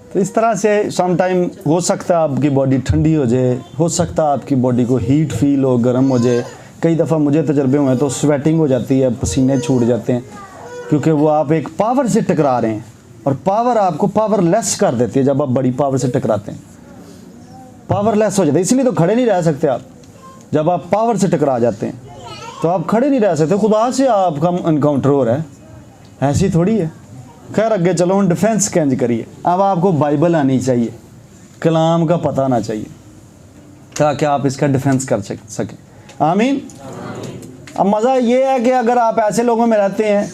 तो इस तरह से सम टाइम हो सकता है आपकी बॉडी ठंडी हो जाए, हो सकता है आपकी बॉडी को हीट फील हो, गर्म हो जाए। कई दफ़ा मुझे तजर्बे हुए तो स्वेटिंग हो जाती है, पसीने छूट जाते हैं, क्योंकि वो आप एक पावर से टकरा रहे हैं और पावर आपको पावरलेस कर देती है। जब आप बड़ी पावर से टकराते हैं पावरलेस हो जाते हैं, इसलिए तो खड़े नहीं रह सकते आप। जब आप पावर से टकरा जाते हैं तो आप खड़े नहीं रह सकते, खुदा से आपका इनकाउंटर हो रहा है, ऐसी थोड़ी है। खैर आगे चलो, हम डिफेंस कैंज करिए। अब आपको बाइबल आनी चाहिए, कलाम का पता आना चाहिए, ताकि आप इसका डिफेंस कर सकें। आमीन। अब मज़ा ये है कि अगर आप ऐसे लोगों में रहते हैं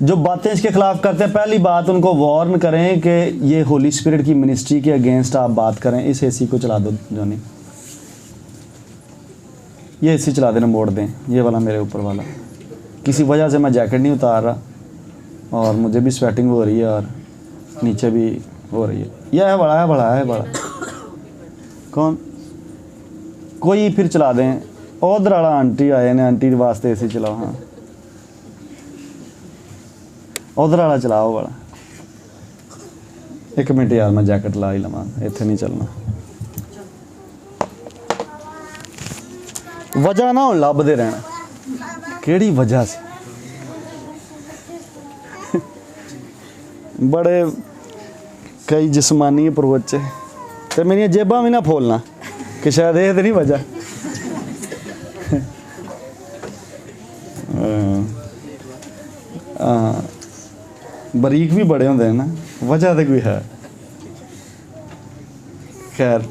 जो बातें इसके ख़िलाफ़ करते हैं, पहली बात उनको वार्न करें कि ये होली स्पिरिट की मिनिस्ट्री के अगेंस्ट आप बात करें। इस एसी को चला दो जोनी, ये एसी चला देना, मोड़ दें ये वाला मेरे ऊपर वाला। किसी वजह से मैं जैकेट नहीं उतार रहा और मुझे भी स्वेटिंग हो रही है और नीचे भी हो रही है। यह है बड़ा, है बड़ा, है बड़ा। कौन कोई फिर चला दें। उधर वाला आंटी आए ने, आंटी वास्ते एसी चलाओ। हाँ उधर वाला चलाओ वाला। एक मिनट यार मैं जैकेट ला ही लवां, इत्थे नहीं चलना। वजह ना हो लभदे रहना, केड़ी वजह से बड़े कई जिस्मानी अप्रोच तो मेरी जेबां भी ना फोलना कि शायद ये तो नहीं वजह। बरीक भी बड़े होंगे हैं ना, वजह तो कोई है। खैर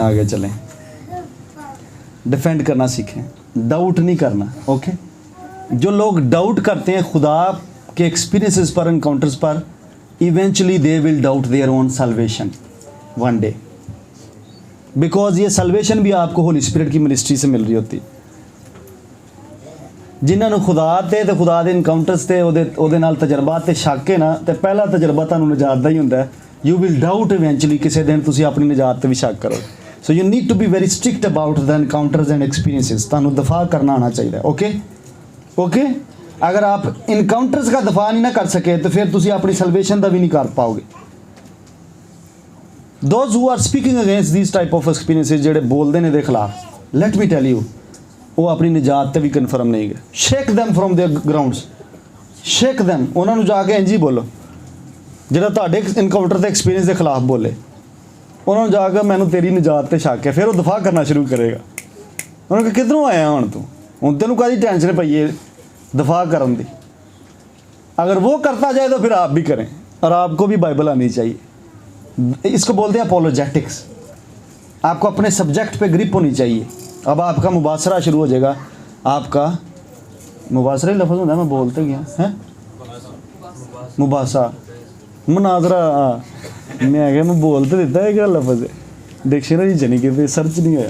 आगे चलें, डिफेंड करना सीखें, डाउट नहीं करना। ओके, जो लोग डाउट करते हैं खुदा के एक्सपीरियंसेस पर, एनकाउंटर्स पर, eventually they will doubt their own salvation one day, because ये सल्वेशन भी आपको होली स्पिरिट की मिनिस्ट्री से मिल रही होती। जिन्होंने खुदा ते खुदा के इनकाउंटर्स से ਉਹਦੇ ਨਾਲ तजर्बा ते शक है ना, तो पहला तजर्बा ਤੁਹਾਨੂੰ निजात का ही होंदा है। यू विल डाउट इवेंचुअली, किसी दिन तुसी अपनी निजात ते भी शक करो। So you need to be very strict about the encounters and experiences. ਤੁਹਾਨੂੰ दफा करना आना चाहिए। ओके ओके, अगर आप इनकाउंटर्स का दफा नहीं ना कर सके तो फिर तुसी अपनी सल्वेशन का भी नहीं कर पाओगे। Those who are speaking against this type of experiences, जेडे बोलते हैं दे खिलाफ, लेट मी टेल यू, वो अपनी निजात ते भी कन्फर्म नहीं गए। Shake them from their grounds, shake them. उन्होंने जाके इंज ही बोलो जो तुहाडे इनकाउंटर के एक्सपीरियंस के खिलाफ बोले, उन्होंने जाकर मैनू तेरी निजात ते शक है, फिर वो दफा करना शुरू करेगा। उन्होंने कहा किधरों आया हुण तेनू काहदी टेंशन पई है दफा करन दी। अगर वो करता जाए तो फिर आप भी करें, और आपको भी बाइबल आनी चाहिए। इसको बोलते हैं अपोलोजेटिक्स। आपको अपने सब्जेक्ट पे ग्रिप होनी चाहिए। अब आपका मुबासरा शुरू हो जाएगा। आपका मुबासरा ही लफ्ज़ होता है, मैं बोलते गया है मुबासा मुनाजरा। मैं बोलते देता है क्या लफ्ज़ है, डिक्शनरी च नहीं कि सर्च नहीं होया।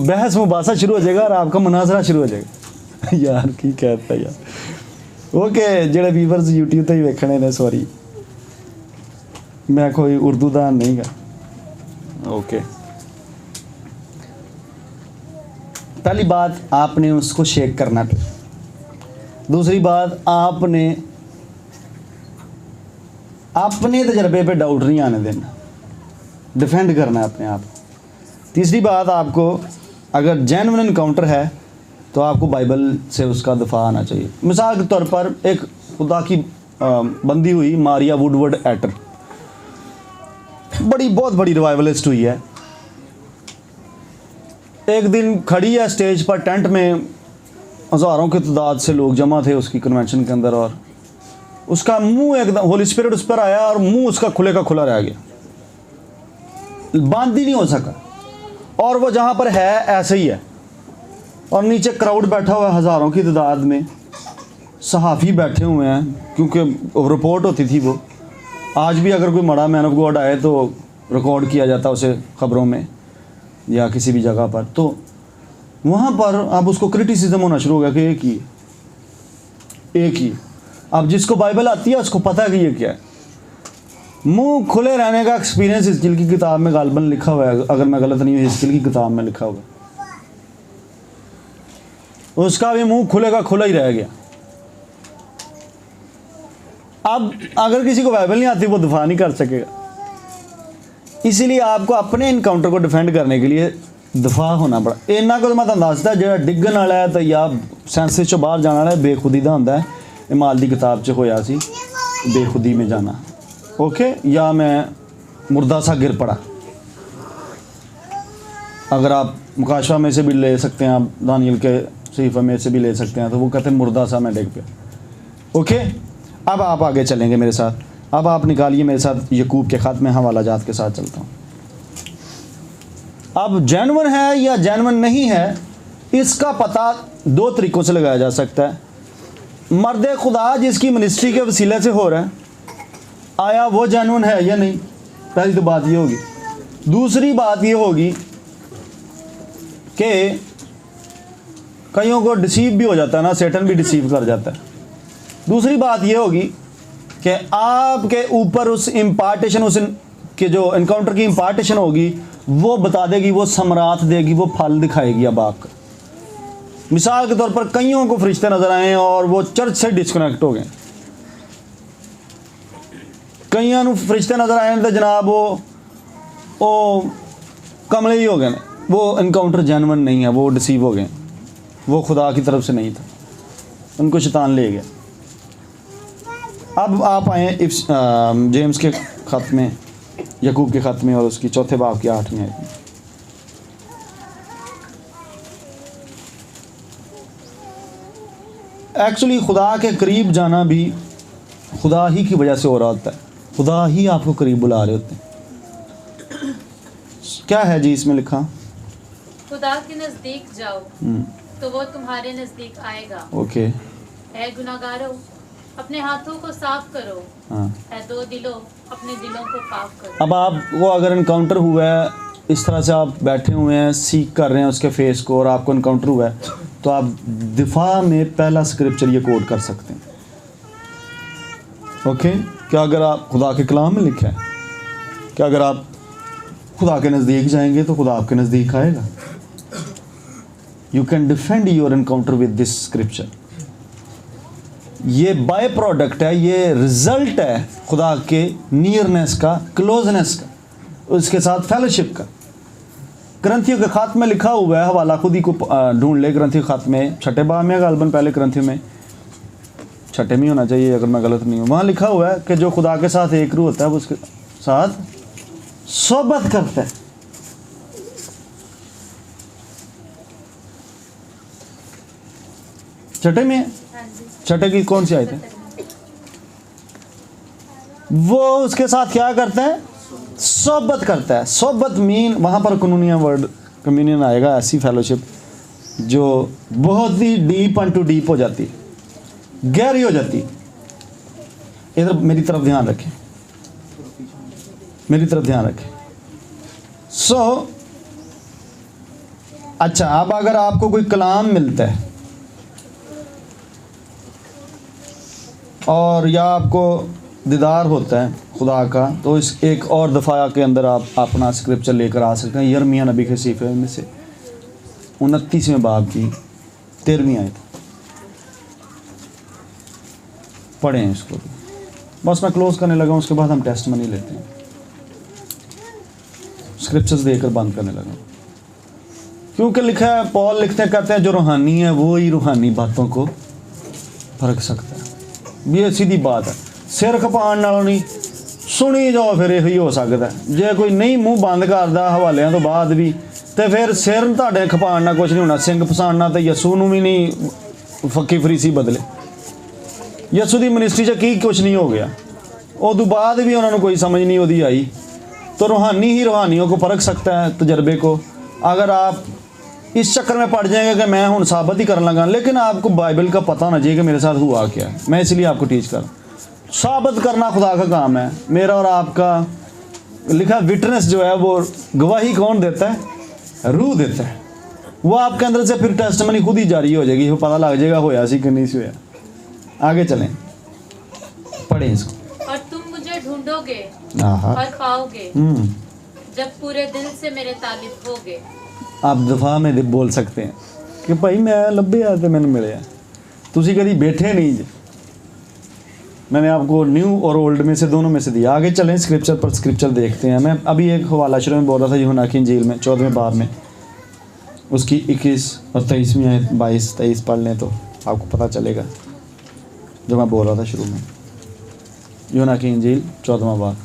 बहस मुबासा शुरू हो जाएगा और आपका मुनाजरा शुरू हो जाएगा। यार की कहता यार। ओके ਜਿਹੜੇ ਵੀਵਰਸ YouTube ਤੇ ਹੀ ਵੇਖਣੇ ਨੇ, ਸੌਰੀ मैं कोई उर्दू दान नहीं गा। ओके, पहली बात आपने उसको शेक करना है। दूसरी बात आपने अपने तजर्बे पे डाउट नहीं आने देना, डिफेंड करना है अपने आप। तीसरी बात, आपको अगर जेन्युइन इनकाउंटर है तो आपको बाइबल से उसका दफा आना चाहिए। मिसाल के तौर पर एक खुदा की बंदी हुई मारिया वुडवर्ड एटर, बहुत बड़ी रिवाइवलिस्ट हुई है। एक दिन खड़ी है स्टेज पर, टेंट में हज़ारों की तादाद से लोग जमा थे उसकी कन्वेंशन के अंदर, और उसका मुंह एकदम होली स्पिरिट उस पर आया और मुंह उसका खुले का खुला रह गया, बंद ही नहीं हो सका। और वो जहाँ पर है ऐसे ही है, और नीचे क्राउड बैठा हुआ है हज़ारों की तादाद में, सहाफ़ी बैठे हुए हैं, क्योंकि रिपोर्ट होती थी वो। आज भी अगर कोई बड़ा मैन ऑफ गॉड आए तो रिकॉर्ड किया जाता उसे ख़बरों में या किसी भी जगह पर, तो वहाँ पर अब उसको क्रिटिसिज्म होना शुरू हो गया कि एक ही। अब जिसको बाइबल आती है उसको पता है कि ये क्या है। मुंह खुले रहने का एक्सपीरियंस हिस्कियल की किताब में गालबन लिखा हुआ है, अगर मैं गलत नहीं हूँ, हिस्कियल की किताब में लिखा हुआ है। उसका भी मुंह खुले का खुला ही रह गया। अब अगर किसी को बाइबल नहीं आती वो दफा नहीं कर सकेगा, इसीलिए आपको अपने इनकाउंटर को डिफेंड करने के लिए दफा होना पड़ा। इन्ना को मैं दसदा जो डिगन वाला है तो या सेंसिस चो बाहर जाने वाला है, बेखुदी का होंदा है। इमाल की किताब च होया सी बेखुदी में जाना, ओके, या मैं मुर्दा सा गिर पड़ा। अगर आप मुकाशवा में से भी ले सकते हैं, आप दानियल के सहीफा में से भी ले सकते हैं, तो वो कहते हैं मुर्दा सा मैं डिग पे। ओके, अब आप आगे चलेंगे मेरे साथ। अब आप निकालिए मेरे साथ यकूब के ख़त में, हवाला जात के साथ चलता हूँ। अब जेन्युइन है या जेन्युइन नहीं है, इसका पता दो तरीक़ों से लगाया जा सकता है। मर्द खुदा जिसकी मिनिस्ट्री के वसीले से हो रहा है, आया वो जेन्युइन है या नहीं, पहली तो बात ये होगी। दूसरी बात ये होगी कि कईयों को डिसीव भी हो जाता है ना, सेटन भी डिसीव कर जाता है। दूसरी बात ये होगी कि आपके ऊपर उस इम्पार्टेशन, उस के जो इनकाउंटर की इम्पार्टेशन होगी वो बता देगी, वो समरात देगी, वो फल दिखाएगी अब आपका। मिसाल के तौर पर कईयों को फरिश्ते नज़र आए और वो चर्च से डिस्कनेक्ट हो गए, कईयों को फरिश्ते नज़र आए तो जनाब वो कमले ही हो गए, वो इनकाउंटर जेन्युइन नहीं है, वो डिसीव हो गए, वो खुदा की तरफ से नहीं था, उनको शैतान ले गया। अब आप आए जेम्स के ख़त में, यकूब के ख़त में, और उसकी चौथे बाब की 8वीं आयत में। एक्चुअली खुदा के करीब जाना भी खुदा ही की वजह से हो रहा होता है, खुदा ही आपको करीब बुला रहे होते हैं। क्या है जी इसमें लिखा? खुदा के नज़दीक जाओ तो वो तुम्हारे नज़दीक आएगा। ओके, है गुनाहगारों, अपने हाथों को साफ करो। हाँ, है दो दिलों, अपने दिलों को पाक करो। अब आपको अगर इनकाउंटर हुआ है, इस तरह से आप बैठे हुए हैं, सीख कर रहे हैं उसके फेस को, और आपको इनकाउंटर हुआ है, तो आप दिफा में पहला स्क्रिप्चर ये कोड कर सकते हैं। ओके, क्या अगर आप खुदा के कलाम में लिखा है, क्या अगर आप खुदा के नज़दीक जाएंगे तो खुदा आपके नज़दीक आएगा। You can defend your encounter with this scripture. ये बाय प्रोडक्ट है, ये रिजल्ट है खुदा के नियरनेस का, क्लोजनेस का, उसके साथ फेलोशिप का। ग्रंथियों के ख़त में लिखा हुआ है, हवाला खुद ही को ढूंढ ले, ग्रंथियों के ख़त में 6 बाब में, गालबन पहले ग्रंथियों में 6 में होना चाहिए अगर मैं गलत नहीं हूँ। वहाँ लिखा हुआ है कि जो खुदा के साथ एक रूह होता है वो उसके साथ सोबत करता है। छठे में, छठे की कौन सी आयत है? वो उसके साथ क्या करता है? सोबत करता है। सोबत मीन, वहाँ पर कम्युनियन वर्ड कम्युनियन आएगा, ऐसी फेलोशिप जो बहुत ही डीप एंड टू डीप हो जाती है, गहरी हो जाती है। इधर मेरी तरफ ध्यान रखें, मेरी तरफ ध्यान रखें। अच्छा, अब अगर आपको कोई कलाम मिलता है और या आपको दीदार होता है खुदा का, तो इस एक और दफ़ा के अंदर आप अपना स्क्रिप्चर लेकर आ सकते हैं। यिर्मयाह नबी के सीफे में से 29वें बाब की 13वीं आयत पढ़ें इसको। बस मैं क्लोज करने लगा हूँ, उसके बाद हम टेस्ट मनी लेते हैं। स्क्रिप्चर्स देकर बंद करने लगा, क्योंकि लिखा है, पॉल लिखते हैं, कहते हैं जो रूहानी है वो ही रूहानी बातों को परख सकता है। ये सीधी बात है, सिर खपाण नालों नहीं सुनी जाओ, फिर यही हो सकता है। जे कोई नहीं मूँह बंद करता हवालियां तो बाद भी, तो फिर सिर तुहाडे खपाण नाल कुछ नहीं होना। सिंह फसाणना तो यसू नूं भी नहीं फक्की फरीसी बदले। यसू की मिनिस्ट्री च की कुछ नहीं हो गया, उदों बाद भी उन्होंने कोई समझ नहीं होती आई। तो रूहानी ही रूहानियों को परख सकता है, तजर्बे को। अगर आप इस चक्कर में पड़ जाएंगे कि मैं हूँ साबित ही करने लगा, लेकिन आपको बाइबल का पता होना चाहिए कि मेरे साथ हुआ क्या है। मैं इसलिए आपको टीच कर, साबित करना खुदा का काम है। मेरा और आपका लिखा विटनेस जो है वो गवाही कौन देता है? रूह देता है। वो आपके अंदर से फिर टेस्टमनी खुद ही जारी हो जाएगी, वो पता लग जाएगा होया सी कि नहीं सी होया। आगे चलें, पढ़ें इसको। और तुम मुझे ढूंढोगे आहा। और पाओगे जब पूरे दिल से मेरे तालिब होगे। आप दफा में बोल सकते हैं कि भाई मैं लभे आ तो मैंने मिले, तुसी कभी बैठे नहीं जी। मैंने आपको न्यू और ओल्ड में से दोनों में से दिया। आगे चलें, स्क्रिप्चर पर स्क्रिप्चर देखते हैं। मैं अभी एक हवाला शुरू में बोल रहा था यूहन्ना की इंजील में 14वें बाब में, उसकी 21 और 23वीं आयत 22-23 पढ़ लें तो आपको पता चलेगा जो मैं बोल रहा था शुरू में। यूहन्ना की इंजील 14वां बाब।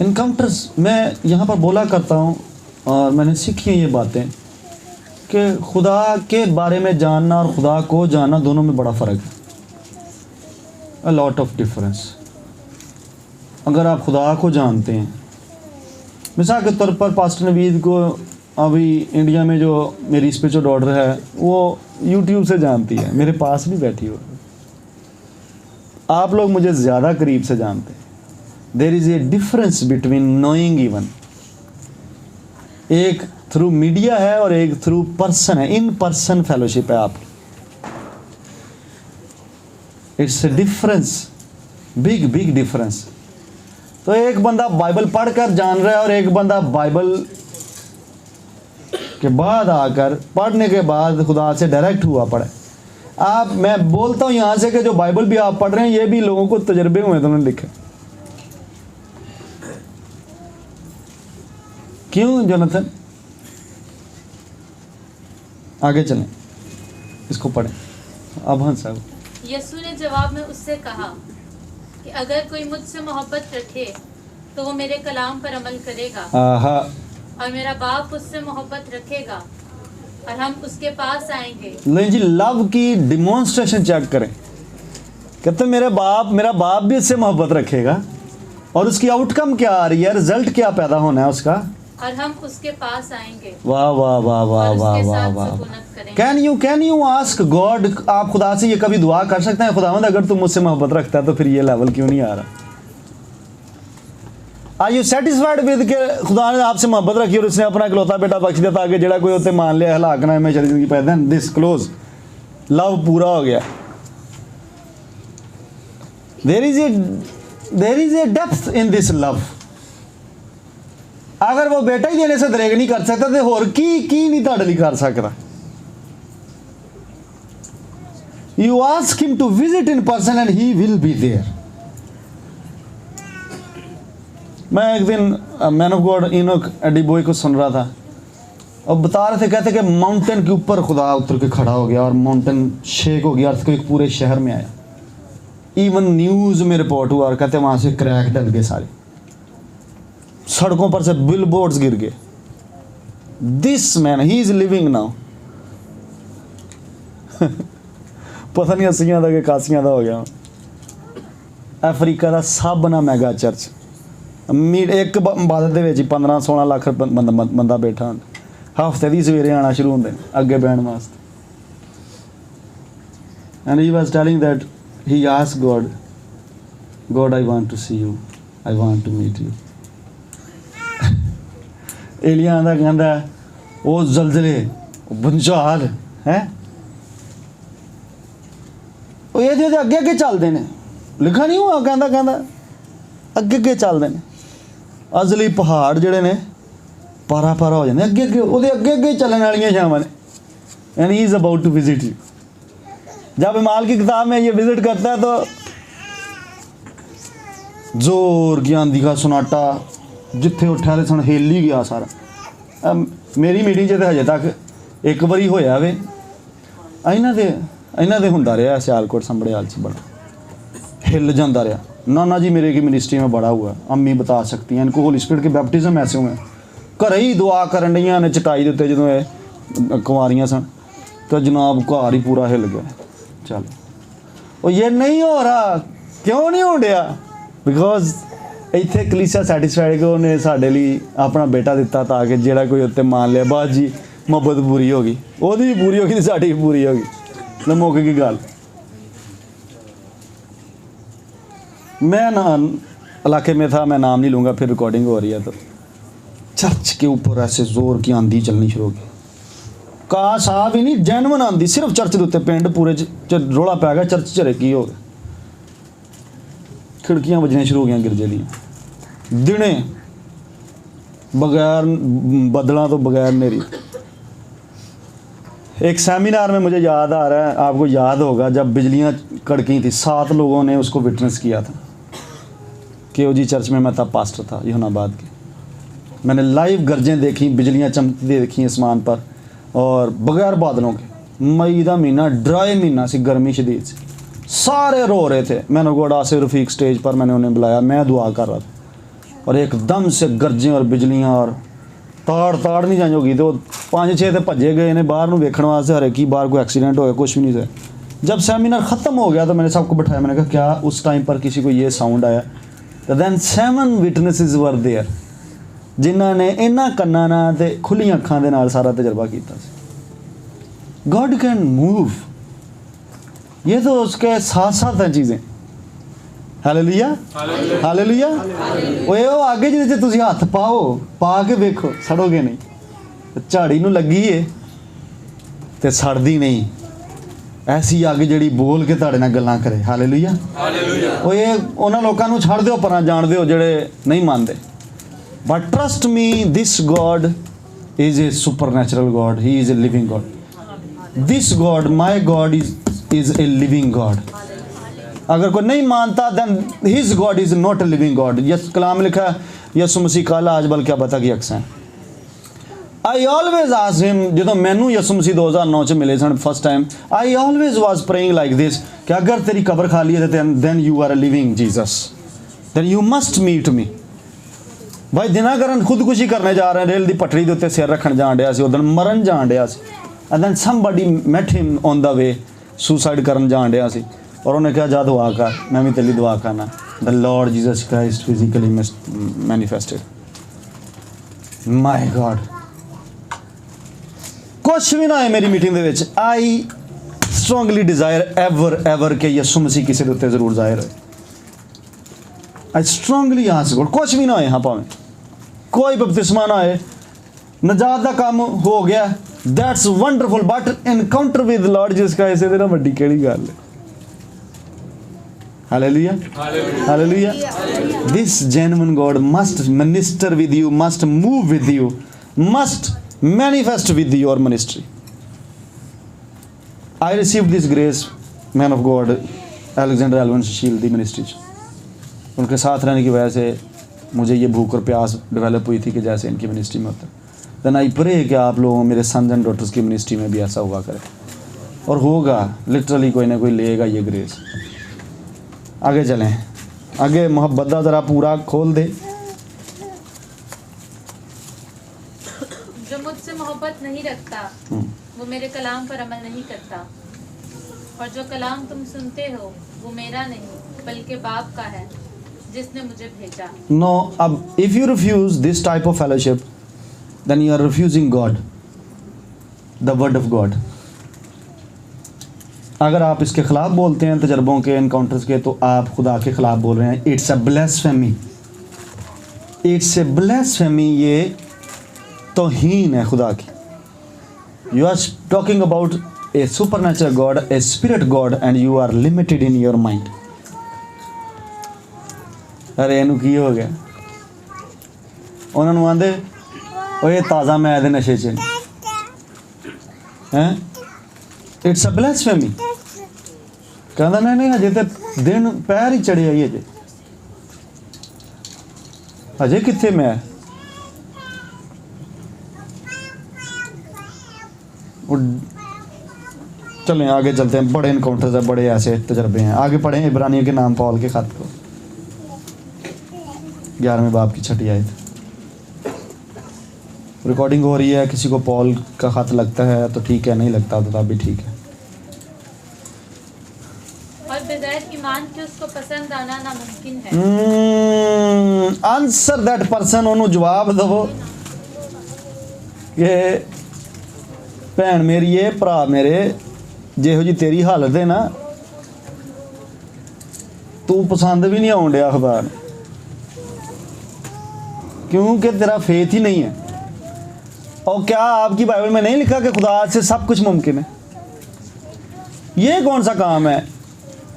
इनकाउंटर्स मैं यहाँ पर बोला करता हूँ और मैंने सीखी ये बातें कि खुदा के बारे में जानना और खुदा को जानना दोनों में बड़ा फ़र्क है। A lot of difference. अगर आप खुदा को जानते हैं, मिसाल के तौर पर पास्टर नवीद को अभी इंडिया में जो मेरी स्पिरिचुअल डॉटर है वो यूट्यूब से जानती है, मेरे पास भी बैठी हो। आप लोग मुझे ज़्यादा करीब से जानते हैं। There is a difference between knowing even. एक थ्रू मीडिया है और एक थ्रू पर्सन है, इन पर्सन फेलोशिप है आपकी। It's a difference, big big difference. तो एक बंदा बाइबल पढ़कर जान रहा है और एक बंदा बाइबल के बाद आकर पढ़ने के बाद खुदा से डायरेक्ट हुआ पढ़े। आप, मैं बोलता हूँ यहाँ से कि जो बाइबल भी आप पढ़ रहे हैं ये भी लोगों को तजर्बे हुए तुमने लिखे। क्यों जोनाथन? आगे चलें, इसको पढ़ें। अब हाँ साहब। यीशु ने जवाब में उससे कहा कि अगर कोई मुझसे मोहब्बत रखे तो वो मेरे कलाम पर अमल करेगा। आहा। और मेरा बाप उससे मोहब्बत रखेगा और हम उसके पास आएंगे। नहीं जी, लव की डिमॉन्स्ट्रेशन चेक करें। कहते मेरा बाप भी इससे मोहब्बत रखेगा और उसकी आउटकम क्या आ रही है, रिजल्ट क्या पैदा होना है उसका। और हम उसके पास आएंगे। वाह वाह वाह वाह और वाह उसके वाह साथ वाह। सुकूनत करेंगे। Can you ask God? आप खुदा से ये कभी दुआ कर सकते हैं, खुदावंद अगर तुम मुझसे मोहब्बत रखता है तो फिर ये लेवल क्यों नहीं आ रहा? आर यू सेटिस्फाइड विद के खुदा ने आपसे मोहब्बत रखी और उसने अपना इकलौता बेटा बख्श दिया ताकि जड़ा कोई होते मान लिया हलाक ना हमेशा जिंदगी पाए। देन दिस क्लोज, लव पूरा हो गया। There is a depth in this love. अगर वो बेटा ही देने से दरेग नहीं कर सकता तो होर की नहीं तुहाडे लई कर सकता। You ask him to visit in person and he will be there. मैं एक दिन man of God Enoch Adeboye को सुन रहा था और बता रहे थे, कहते कि माउंटेन के ऊपर खुदा उतर के खड़ा हो गया और माउंटेन शेक हो गया, अर्थक्वेक पूरे शहर में आया। इवन न्यूज़ में रिपोर्ट हुआ और कहते वहाँ से क्रैक डल गए, सारे सड़कों पर से बिलबोर्ड्स गिर गए। This man he is living now. पता नहीं अस्सियां दा कि कासियां दा हो गया। अफ्रीका का सब ना मैगा चर्च एक इबादत दे विच 15-16 लाख बंदा बैठा होंदा। हफ्ते दी सवेरे आना शुरू होंदे अगे बैठण वास्ते। And he was telling that he asked God I want to see you, I want to meet you. एलिया आंदा कहंदा वो जलजले भूचाल है ਉਹ ਇਹਦੇ ਅੱਗੇ ਅੱਗੇ ਚੱਲਦੇ ਨੇ, ਲਿਖਿਆ ਨਹੀਂ ਹੋਇਆ ਕਹਿੰਦਾ ਅੱਗੇ ਅੱਗੇ ਚੱਲਦੇ ਨੇ। ਅਸਲੀ ਪਹਾੜ ਜਿਹੜੇ ਨੇ ਪਾਰਾ ਪਾਰਾ ਹੋ ਜਾਂਦੇ, ਅੱਗੇ ਅੱਗੇ ਉਹਦੇ ਅੱਗੇ ਅੱਗੇ ਚੱਲਣ ਵਾਲੀਆਂ ਛਾਵਾਂ ਨੇ। And he is about to visit you. जब इमाल की किताब में ये विजिट करता है तो जोर की आंधी का सुनाटा, जिथे उठा तो सुन हिल ही गया सारा। मेरी मीटिंग च तो हजे तक एक बारी होया वे, इन्हां दे हुंदा रहा सियालकोट संभड़ियाल च, बड़ा हिल जाता रहा। नाना जी मेरे की मिनिस्ट्री में बड़ा हुआ, अम्मी बता सकती हैं, इनको होली स्पिरिट के बैप्टिज्म ऐसे हुए, घर ही दुआ करन डईयां ने चटाई दे उत्ते जदों ये कुंवारियां सन, तो जनाब घर ही पूरा हिल गया। चलो और ये नहीं हो रहा, क्यों नहीं हो रहा? बिकॉज इत्थे कलीसिया सैटिस्फाइड कि उन्हें साडे लई अपना बेटा दिता, ताकि जेड़ा कोई उत्ते मान लिया बस जी मुहब्बत पूरी हो गई, ओहदी भी पूरी हो गई, साडी भी पूरी हो गई, तो मुक गई गल। मैं ना इलाके में था, मैं नाम नहीं लूँगा, फिर रिकॉर्डिंग हो रही है, तो चर्च के ऊपर ऐसे जोर की आंधी चलनी शुरू हो गई। काश आ भी नहीं, जैनवन आंधी, सिर्फ चर्च के उत्ते, पिंड पूरे च रौला पै गया, चर्च च की हो गया, खिड़कियां बजनियां शुरू हो गई गिरजे दियां, दिने बगैर बदलों तो बगैर नेरी। एक सेमिनार में मुझे याद आ रहा है, आपको याद होगा, जब बिजलियां कड़की थी, 7 लोगों ने उसको विटनेस किया था। केओजी चर्च में मैं तब पास्टर था, यूनाबाद के। मैंने लाइव गरजें देखी, बिजलियां चमकती देखी आसमान पर, और बगैर बादलों के। मई का महीना, ड्राई महीना सी, गर्मी शदीद सी, सारे रो रहे थे। मैंने गोड़ा आसिफ रफीक स्टेज पर, मैंने उन्हें बुलाया, मैं दुआ कर रहा था, और एकदम से गरजें और बिजलियां, और ताड़ नहीं जानी होगी, तो 5-6 तो भजे गए ने बाहर वेखण वास्ते, हरे की बाहर कोई एक्सीडेंट हो गया, कुछ भी नहीं था। जब सेमिनार ख़त्म हो गया तो मैंने सबको बैठाया, मैंने कहा क्या उस टाइम पर किसी को ये साउंड आया? तो दैन 7 विटनेसिस वर देयर, जिन्हों ने इन्हां कन्नां नाल ते खुली अखां दे नाल सारा तजर्बा किया। गॉड कैन मूव, ये तो उसके साथ साथ हैं चीज़ें। Hallelujah hallelujah. ओए ओ आगे जिहदे च तुसीं हत्थ पाओ, पा के वेखो, सड़ोगे नहीं। झाड़ी नूं लगी है ते सड़दी नहीं, ऐसी अग जिहड़ी बोल के तुहाडे नाल गल्लां करे। हालेलुया ओए उन्हां लोकां नूं छड्ड दिओ, परां जाण दिओ जिहड़े नहीं मानदे। But trust me, this God is a supernatural God, he is a living God. This God, my God is a living God. अगर कोई नहीं मानता then his God is not a living God. यस कलाम लिखा है, यसु मसीह कल आज बल क्या पता कि अक्स हैं। आई ऑलवेज आस्क हिम, जो मैनू यसु मसीह 2009 च मिले सन first time, I always was praying like this कि अगर तेरी कब्र खाली है then you are a living Jesus, then you must meet me. भाई दिनाकरन खुदकुशी करने जा रहे हैं, रेल की पटड़ी के उत्ते सिर रखन जान डया सी, उदन मरन जान डया सी, and then somebody met him on the way, suicide करन जान डया सी, और उन्हें कहा जा दुआ कर, मैं भी तेरी दुआ करना। The Lord Jesus Christ physically manifested. My God, कुछ भी ना है मेरी मीटिंग दे विच, आई स्ट्रोंगली डिजायर एवर के यसु मसीह किसी के उत्ते जरूर जाहिर होए। आई स्ट्रोंगली आस्क गॉड, कुछ भी ना होए, हाँ भावें कोई बपतिस्मा ना होए, नजात का काम हो गया, that's wonderful, but encounter with Lord Jesus Christ इहदे नाल वड्डी किहड़ी गल है। Hallelujah. Hallelujah. This genuine God must minister with you, must move with you, must manifest with your ministry. I received this grace, man of God, Alexander Alvin Shield the ministry. उनके साथ रहने की वजह से मुझे ये भूख और प्यास डेवलप हुई थी कि जैसे इनकी मिनिस्ट्री में होता है। देन आई प्रे कि आप लोग मेरे सन्स एंड डॉटर्स की मिनिस्ट्री में भी ऐसा हुआ करें, और होगा, लिटरली कोई ना कोई लेगा ये ग्रेस। आगे चलें, आगे मोहब्बत दा ज़रा पूरा खोल दे। जो मुझसे मोहब्बत नहीं रखता वो मेरे कलाम पर अमल नहीं करता, और जो कलाम तुम सुनते हो वो मेरा नहीं बल्कि बाप का है जिसने मुझे भेजा। नो, अब if you refuse this type of fellowship then you are refusing God, the word of God. अगर आप इसके ख़िलाफ़ बोलते हैं, तजर्बों के, इनकाउंटर्स के, तो आप खुदा के ख़िलाफ़ बोल रहे हैं। इट्स अ ब्लेसफेमी, इट्स ए ब्लेसफेमी, ये तौहीन है खुदा की। You are talking about a supernatural God, a spirit God, and you are limited in your mind. अरे ਇਹਨੂੰ ਕੀ ਹੋ ਗਿਆ? ਉਹਨਾਂ ਨੂੰ ਆਂਦੇ ਓਏ ਤਾਜ਼ਾ ਮੈਂ ਦੇ ਨਸ਼ੇ 'ਚ ਹੈ। It's a blasphemy. ਕਹਿੰਦਾ ਨਹੀਂ ਅਜੇ ਤੇ ਦਿਨ ਪੈਰ ਹੀ ਚੜਿਆ ਹੀ ਅਜੇ ਕਿੱਥੇ ਮੈਂ। चलें आगे चलते हैं, बड़े इनकाउंटर्स हैं, बड़े ऐसे तजर्बे हैं। आगे पढ़ें इब्रानियों के नाम पौल के ख़त को, 11वें बाब की 6ठी आयत। रिकॉर्डिंग हो रही है, किसी को पौल का ख़त लगता है तो ठीक है, नहीं लगता तो तब भी ठीक है। और बगैर ईमान के उसको पसंद आना नामुमकिन है। आंसर दैट पर्सन, उन्होंने जवाब दो कि भैन मेरी है, भरा मेरे, ਜਿਹੋ जी तेरी हालत है ना, तू पसंद भी नहीं आउन डिया खुदा, क्योंकि तेरा फेथ ही नहीं है। और क्या आपकी बाइबल में नहीं लिखा कि खुदा से सब कुछ मुमकिन है? ये कौन सा काम है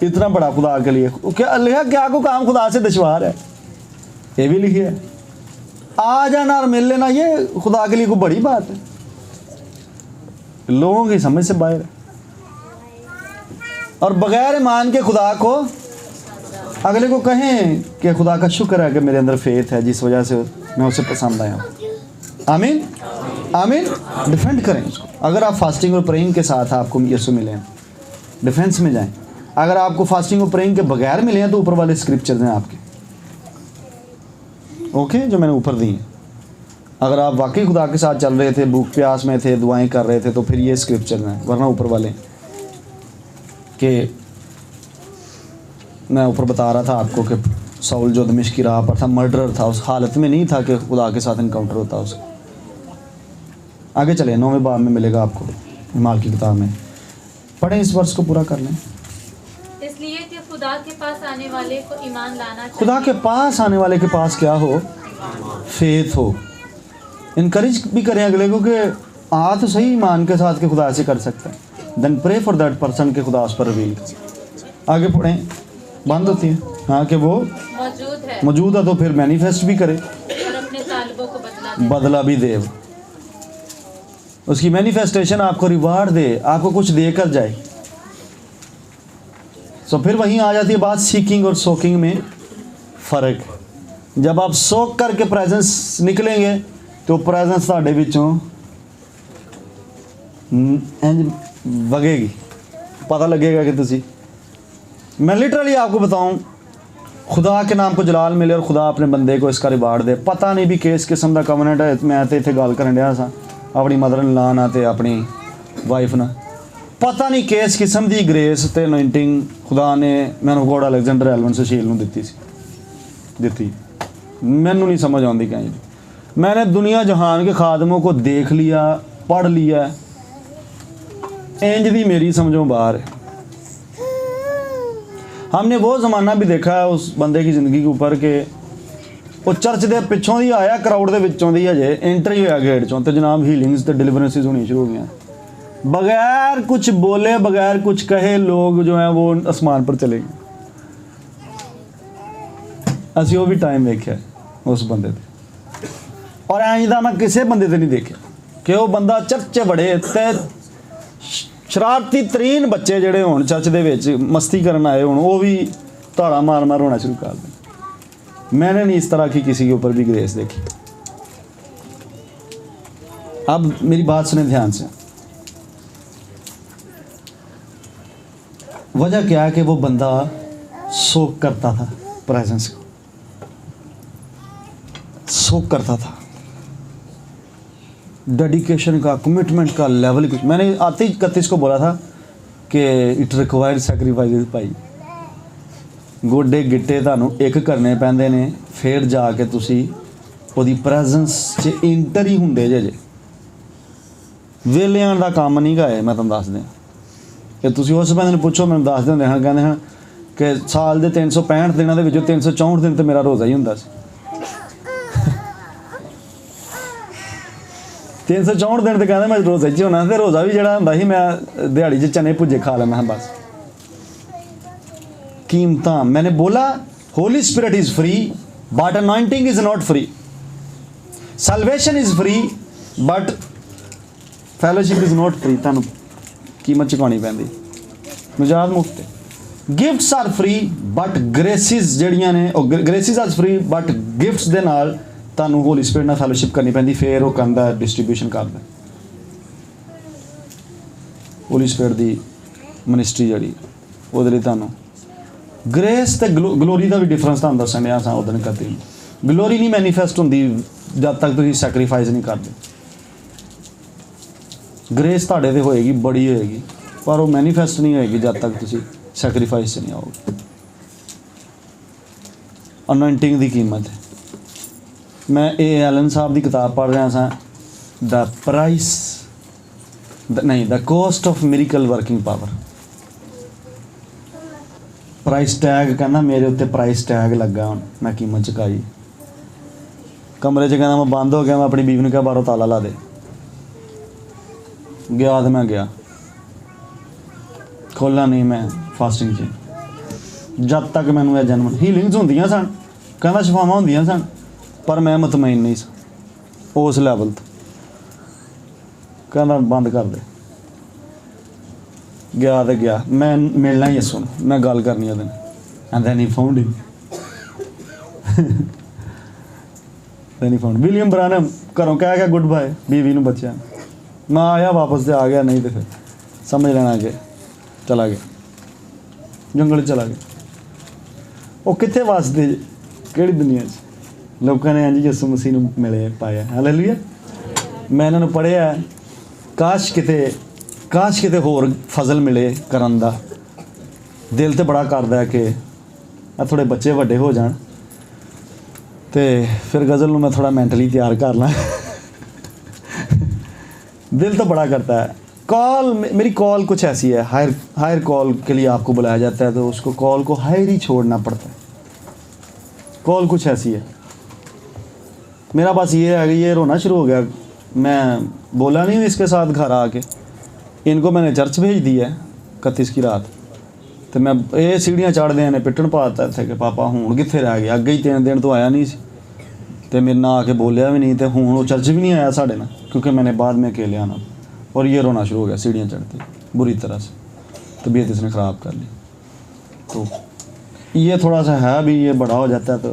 इतना बड़ा खुदा के लिए? क्या लिखा क्या को काम खुदा से दुश्वार है? ये भी लिखी है। आ जाना और मिल लेना ये खुदा के लिए कोई बड़ी बात है? लोगों की समझ से बाहर है। और बगैर ईमान के खुदा को अगले को कहें कि खुदा का शुक्र है कि मेरे अंदर फेथ है, जिस वजह से मैं उसे पसंद आया हूँ। आमीन आमीन। डिफेंड करें उसको। अगर आप फास्टिंग और प्रेइंग के साथ आपको यीशु मिले हैं, डिफेंस में जाएं। अगर आपको फास्टिंग और प्रेइंग के बगैर मिले हैं तो ऊपर वाले स्क्रिप्चर्स हैं आपके, ओके, जो मैंने ऊपर दी हैं। अगर आप वाकई खुदा के साथ चल रहे थे, भूख प्यास में थे, दुआएं कर रहे थे, तो फिर ये स्क्रिप्चर हैं। वरना ऊपर वाले कि मैं ऊपर बता रहा था आपको कि साउल जो दमिश्क की राह पर था, मर्डरर था, उस हालत में नहीं था कि खुदा के साथ इनकाउंटर होता उसका। आगे चले, 9वें बाब में मिलेगा आपको, हिमाल की किताब में। पढ़ें, इस वर्ष को पूरा कर लें। इसलिए कि खुदा के पास आने वाले को ईमान लाना चाहिए। खुदा के पास आने वाले के पास क्या हो? फेथ हो। इनकरेज भी करें अगले को कि आ तो सही ईमान के साथ के खुदा से कर सकता है, then pray for that person के खुदा उस पर रिवील। आगे पढ़ें, बंद होती है हाँ कि वो मौजूद है तो फिर मैनिफेस्ट भी करे और अपने तालिबों को बदला भी दे। उसकी मैनिफेस्टेशन आपको रिवार्ड दे, आपको कुछ देकर जाए। तो फिर वहीं आ जाती है बात सीकिंग और सोकिंग में फ़र्क। जब आप सोक करके प्रेजेंस निकलेंगे तो प्रेजेंस ਤੁਹਾਡੇ ਵਿੱਚੋਂ इंज वगेगी, पता लगेगा कि तुसी। मैं लिटरली आपको बताऊं, खुदा के नाम को जलाल मिले और खुदा अपने बंदे को इसका रिवार्ड दे। पता नहीं भी किस किस्म का कवनेंट है। मैं तो इतने गल करन डया सा अपनी मदर इन लॉ नाल ते अपनी वाइफ ना, पता नहीं किस किस्म की ग्रेस ते अनॉइंटिंग खुदा ने मैनू गॉड अलेक्जेंडर एलवन सुशील नूं दित्ती। मैनू नहीं समझ आती कहीं। मैंने दुनिया जहान के खादमों को देख लिया, पढ़ लिया, इंज दी मेरी समझों बाहर है। हमने वो ज़माना भी देखा है उस बंदे की ज़िंदगी के ऊपर कि वो चर्च के पिछों ही आया, क्राउड के विचों दी हजे एंट्री होया गेट चों, तो जनाब हीलिंग्स तो डिलीवरेंसिस होनी शुरू हो गई। बगैर कुछ बोले, बगैर कुछ कहे लोग जो हैं वो आसमान पर चले गए। असी वो भी टाइम देखा उस बंदे ते, और इंज दा मैं किसी बंदे ते नहीं देखा कि वो बंदा चर्च बड़े ते शरारती तरीन बच्चे जड़े होण चर्च दे विच मस्ती करन आए होण, वो भी धाड़ा मार मार होना शुरू कर दें। मैंने नहीं इस तरह की किसी के ऊपर भी ग्रेस देखी। अब मेरी बात सुने ध्यान से। वजह क्या है कि वो बंदा सोक करता था, प्रेजेंस को सोक करता था। डेडिकेशन का, कमिटमेंट का लेवल कुछ। मैंने आते ही 31 को बोला था कि इट रिक्वायर्ड सैक्रीफाइस। भाई गोडे गिट्टे तुहानूं एक करने पैंदे ने, फिर जाके तुसी ओदी प्रेजेंस च इंटर ही हुंदे जे। वेलियां दा काम नहीं गा। मैं तुहानूं दस दियां कि तुसी उस बंदे नूं पुछो, मैनूं दस दिंदे हैं, कहंदे हैं कि साल दे 365 दिनां दे विचों 364 दिन तो मेरा रोज़ा ही हुंदा सी। 364 दिन तो कहना मैं रोज़े च होना, तो रोज़ा भी जिहड़ा हुंदा ਸੀ मैं दिहाड़ी च चने भुजे खा लेना है बस। कीमतां मैंने बोला Holi spirit is free but anointing is not free, salvation is free but fellowship is not free. तुहानूं कीमत चुकानी पैंदी, निजात मुफ्त। गिफ्ट्स आर फ्री बट ग्रेसिस जड़ियां ने ग्रेसिस आर फ्री बट गिफ्ट्स दे नाल तुहानूं होली स्पिरिट नाल फैलोशिप करनी पैंदी, फिर वो करदा डिस्ट्रीब्यूशन करदा। होली स्पिरिट दी मिनिस्ट्री जड़ी ਉਹਦੇ ਲਈ ਤੁਹਾਨੂੰ ग्रेस ਤੇ ਗਲੋਰੀ ਦਾ ਵੀ ਡਿਫਰੈਂਸ ਤੁਹਾਨੂੰ ਦੱਸਣ ਡਿਆ ਸਾਂ ਉਦੋਂ ਕਦੇ। ਗਲੋਰੀ ਨਹੀਂ ਮੈਨੀਫੈਸਟ ਹੁੰਦੀ ਜਦ ਤੱਕ ਤੁਸੀਂ ਸੈਕਰੀਫਾਈਸ ਨਹੀਂ ਕਰਦੇ। ग्रेस ਤੁਹਾਡੇ ਤੇ ਹੋਏਗੀ, ਬੜੀ ਹੋਏਗੀ, ਪਰ ਉਹ ਮੈਨੀਫੈਸਟ ਨਹੀਂ ਹੋਏਗੀ ਜਦ ਤੱਕ ਤੁਸੀਂ ਸੈਕਰੀਫਾਈਸ 'ਚ ਨਹੀਂ ਆਓਗੇ। ਅਨੋਇੰਟਿੰਗ ਦੀ ਕੀਮਤ ਹੈ। ਮੈਂ ਇਹ ਐਲਨ ਸਾਹਿਬ ਦੀ ਕਿਤਾਬ ਪੜ੍ਹ ਰਿਹਾ ਸਾਂ, ਦ ਪ੍ਰਾਈਸ ਨਹੀਂ the cost of miracle working power. Price tag कहना मेरे उत्ते प्राइस टैग लगा, हूँ मैं कीमत चुकाई। कमरे च कहना मैं बंद हो गया, मैं अपनी बीवी ने कहा बाहरों ताला ला दे। गया तो मैं गया, खोला नहीं मैं फास्टिंग च। जब तक मैनू यह जन्म हीलिंग्स होंदियां सन, कहना शफावां होंदियां सन, पर मैं मुतमईन नहीं सा उस लैवल तो। कहना बंद कर दे, गया तो गया, मैं मिलना ही यसू, मैं गल करनी है and then he found him. Then he found William Branham घरों कह गया गुड बाय बीवी नूं बच्चों, मैं आया वापस तो आ गया, नहीं तो फिर समझ लेना कि चला गया, जंगल चला गया। वो कित्थे वसदे किहड़ी दुनिया च लोगों ने इंज यसू मसीह नूं मिले पाया। हालेलुया। मैं इन्हां नूं पढ़िया, काश किते होर फजल मिले करन दा। दिल तो बड़ा करदा है कि थोड़े बच्चे वड्डे हो जाण ते फिर गज़ल नूं मैं थोड़ा मैंटली तैयार कर ला। दिल तो बड़ा करता है। कॉल मेरी कॉल कुछ ऐसी है, हायर कॉल के लिए आपको बुलाया जाता है तो उसको कॉल को हायर ही छोड़ना पड़ता है। कॉल कुछ ऐसी है। मेरा बस ये है कि ये रोना शुरू हो गया, मैं बोला नहीं इसके साथ घर आके, इनको मैंने चर्च भेज दिया है 31 की रात, तो मैं ये सीढ़ियाँ चढ़दे ने पिट्टन पाता थे कि पापा हूँ कित्थे रह गया, अगे ही 3 दिन तो आया नहीं सी ते मेरे ना आके बोलिया भी नहीं, तो हूँ वो चर्च भी नहीं आया साढ़े ना, क्योंकि मैंने बाद में अकेले आना। और ये रोना शुरू हो गया सीढ़ियाँ चढ़ती बुरी तरह से, तबीयत इसने ख़राब कर ली। तो ये थोड़ा सा है भी, ये बड़ा हो जाता है तो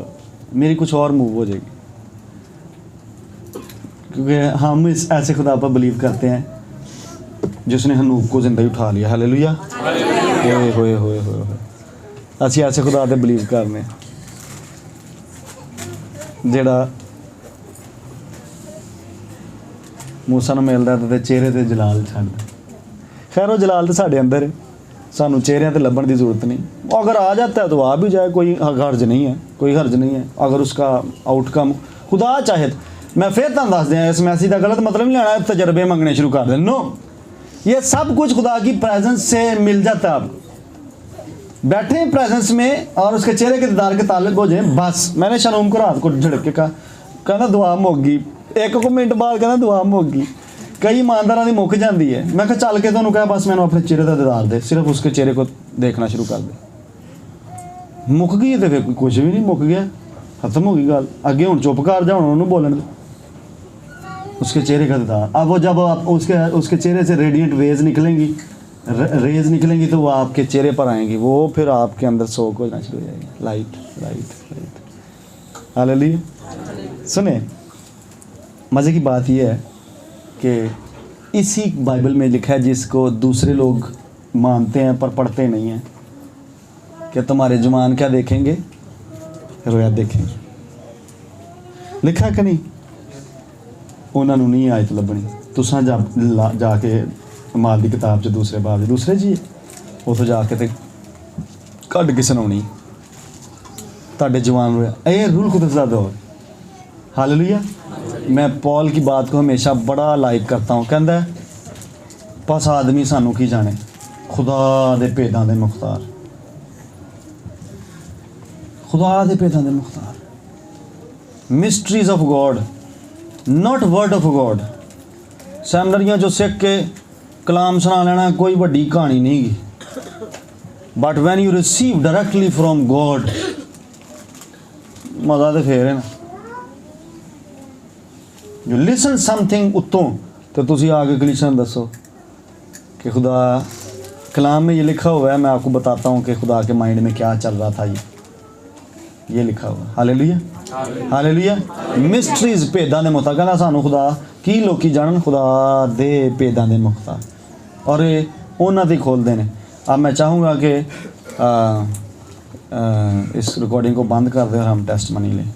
मेरी कुछ और मूव हो जाएगी, क्योंकि हम इस ऐसे खुदा पर बिलीव करते हैं जिसने हनूक को जिंदा उठा लिया। हालेलुया। होए होए होए होए असी ऐसे खुदा ते बिलीव करने जेड़ा मूसा नूं मिलदा ते चेहरे ते जलाल छड्डदा। खैर वो जलाल तो साढ़े अंदर है, सानू चेहरियां ते लभण की जरूरत नहीं। अगर आ जाता है तो आ भी जाए, कोई हर्ज नहीं है, कोई हर्ज नहीं है। अगर उसका आउटकम खुदा चाहे तो, मैं फिर तुहानूं दस दियां, इस मैसेज का गलत मतलब नहीं लेना, तजर्बे मंगने शुरू कर दें। नो, ये सब कुछ खुदा की प्रेजेंस से मिल जाता है। आप बैठे हैं प्रेजेंस में और उसके चेहरे के दीदार के ताल्लुक हो जाए बस। मैंने शलोम को रात को झड़क के कहा, कहना दुआ मुक्की, एक को मिनट बाद कहना दुआ मुक्की। कई ईमानदारां दी मुक जाती है। मैं कहा चल के तुहानूं कहा बस मैंने अपने चेहरे का दीदार दे, सिर्फ उसके चेहरे को देखना शुरू कर दे। मुक गई तो फिर कुछ भी नहीं, मुक गया, खत्म हो गई गल। अगे हुण चुप कर जा, हुण उहनूं बोलण दे, उसके चेहरे का दीदार। अब वो जब आप उसके चेहरे से रेडिएंट रेज निकलेंगी तो वो आपके चेहरे पर आएंगी, वो फिर आपके अंदर सोख होना शुरू हो जाएगी। Light light light. हालेलुया। सुने, मज़े की बात यह है कि इसी बाइबल में लिखा है, जिसको दूसरे लोग मानते हैं पर पढ़ते नहीं हैं, कि तुम्हारे जुबान क्या देखेंगे, रोया देखेंगे। लिखा है कि नहीं? उन्होंने नहीं आयत लभनी। तुसां जाके माल की किताब च दूसरे बाब दूसरे जी उतों जाके तो कढ़ के सुनानी तुहाडे जवान रोया। ये रूल कुदरत दा दौर। हालेलुया। मैं पॉल की बात को हमेशा बड़ा लाइक करता हूँ। कहता है बस आदमी सानू की जाने, खुदा दे भेदां दे मुख्तार, खुदा दे भेदां दे मुख्तार। Mysteries of God, not word of God. सैमिनरियां जो सीख के कलाम सुना लेना कोई वड्डी कहानी नहीं गी, but when you receive directly from God मज़ा तो फिर है ना। यू लिसन समथिंग उत्तों तो तुसी आगे कलीसिया दसो कि खुदा कलाम में ये लिखा हुआ है, मैं आपको बताता हूँ कि खुदा के माइंड में क्या चल रहा था। ये लिखा हुआ, हालेलुया हालेलुया। मिस्ट्रीज भेदां दे मुक्ता, कहना सानू खुदा की लोकी जानन खुदा दे भेदां दे मुक्ता, और ये उन्हां ते खोलते हैं। अब मैं चाहूँगा कि इस रिकॉर्डिंग को बंद कर दें और हम टेस्ट मनी लें।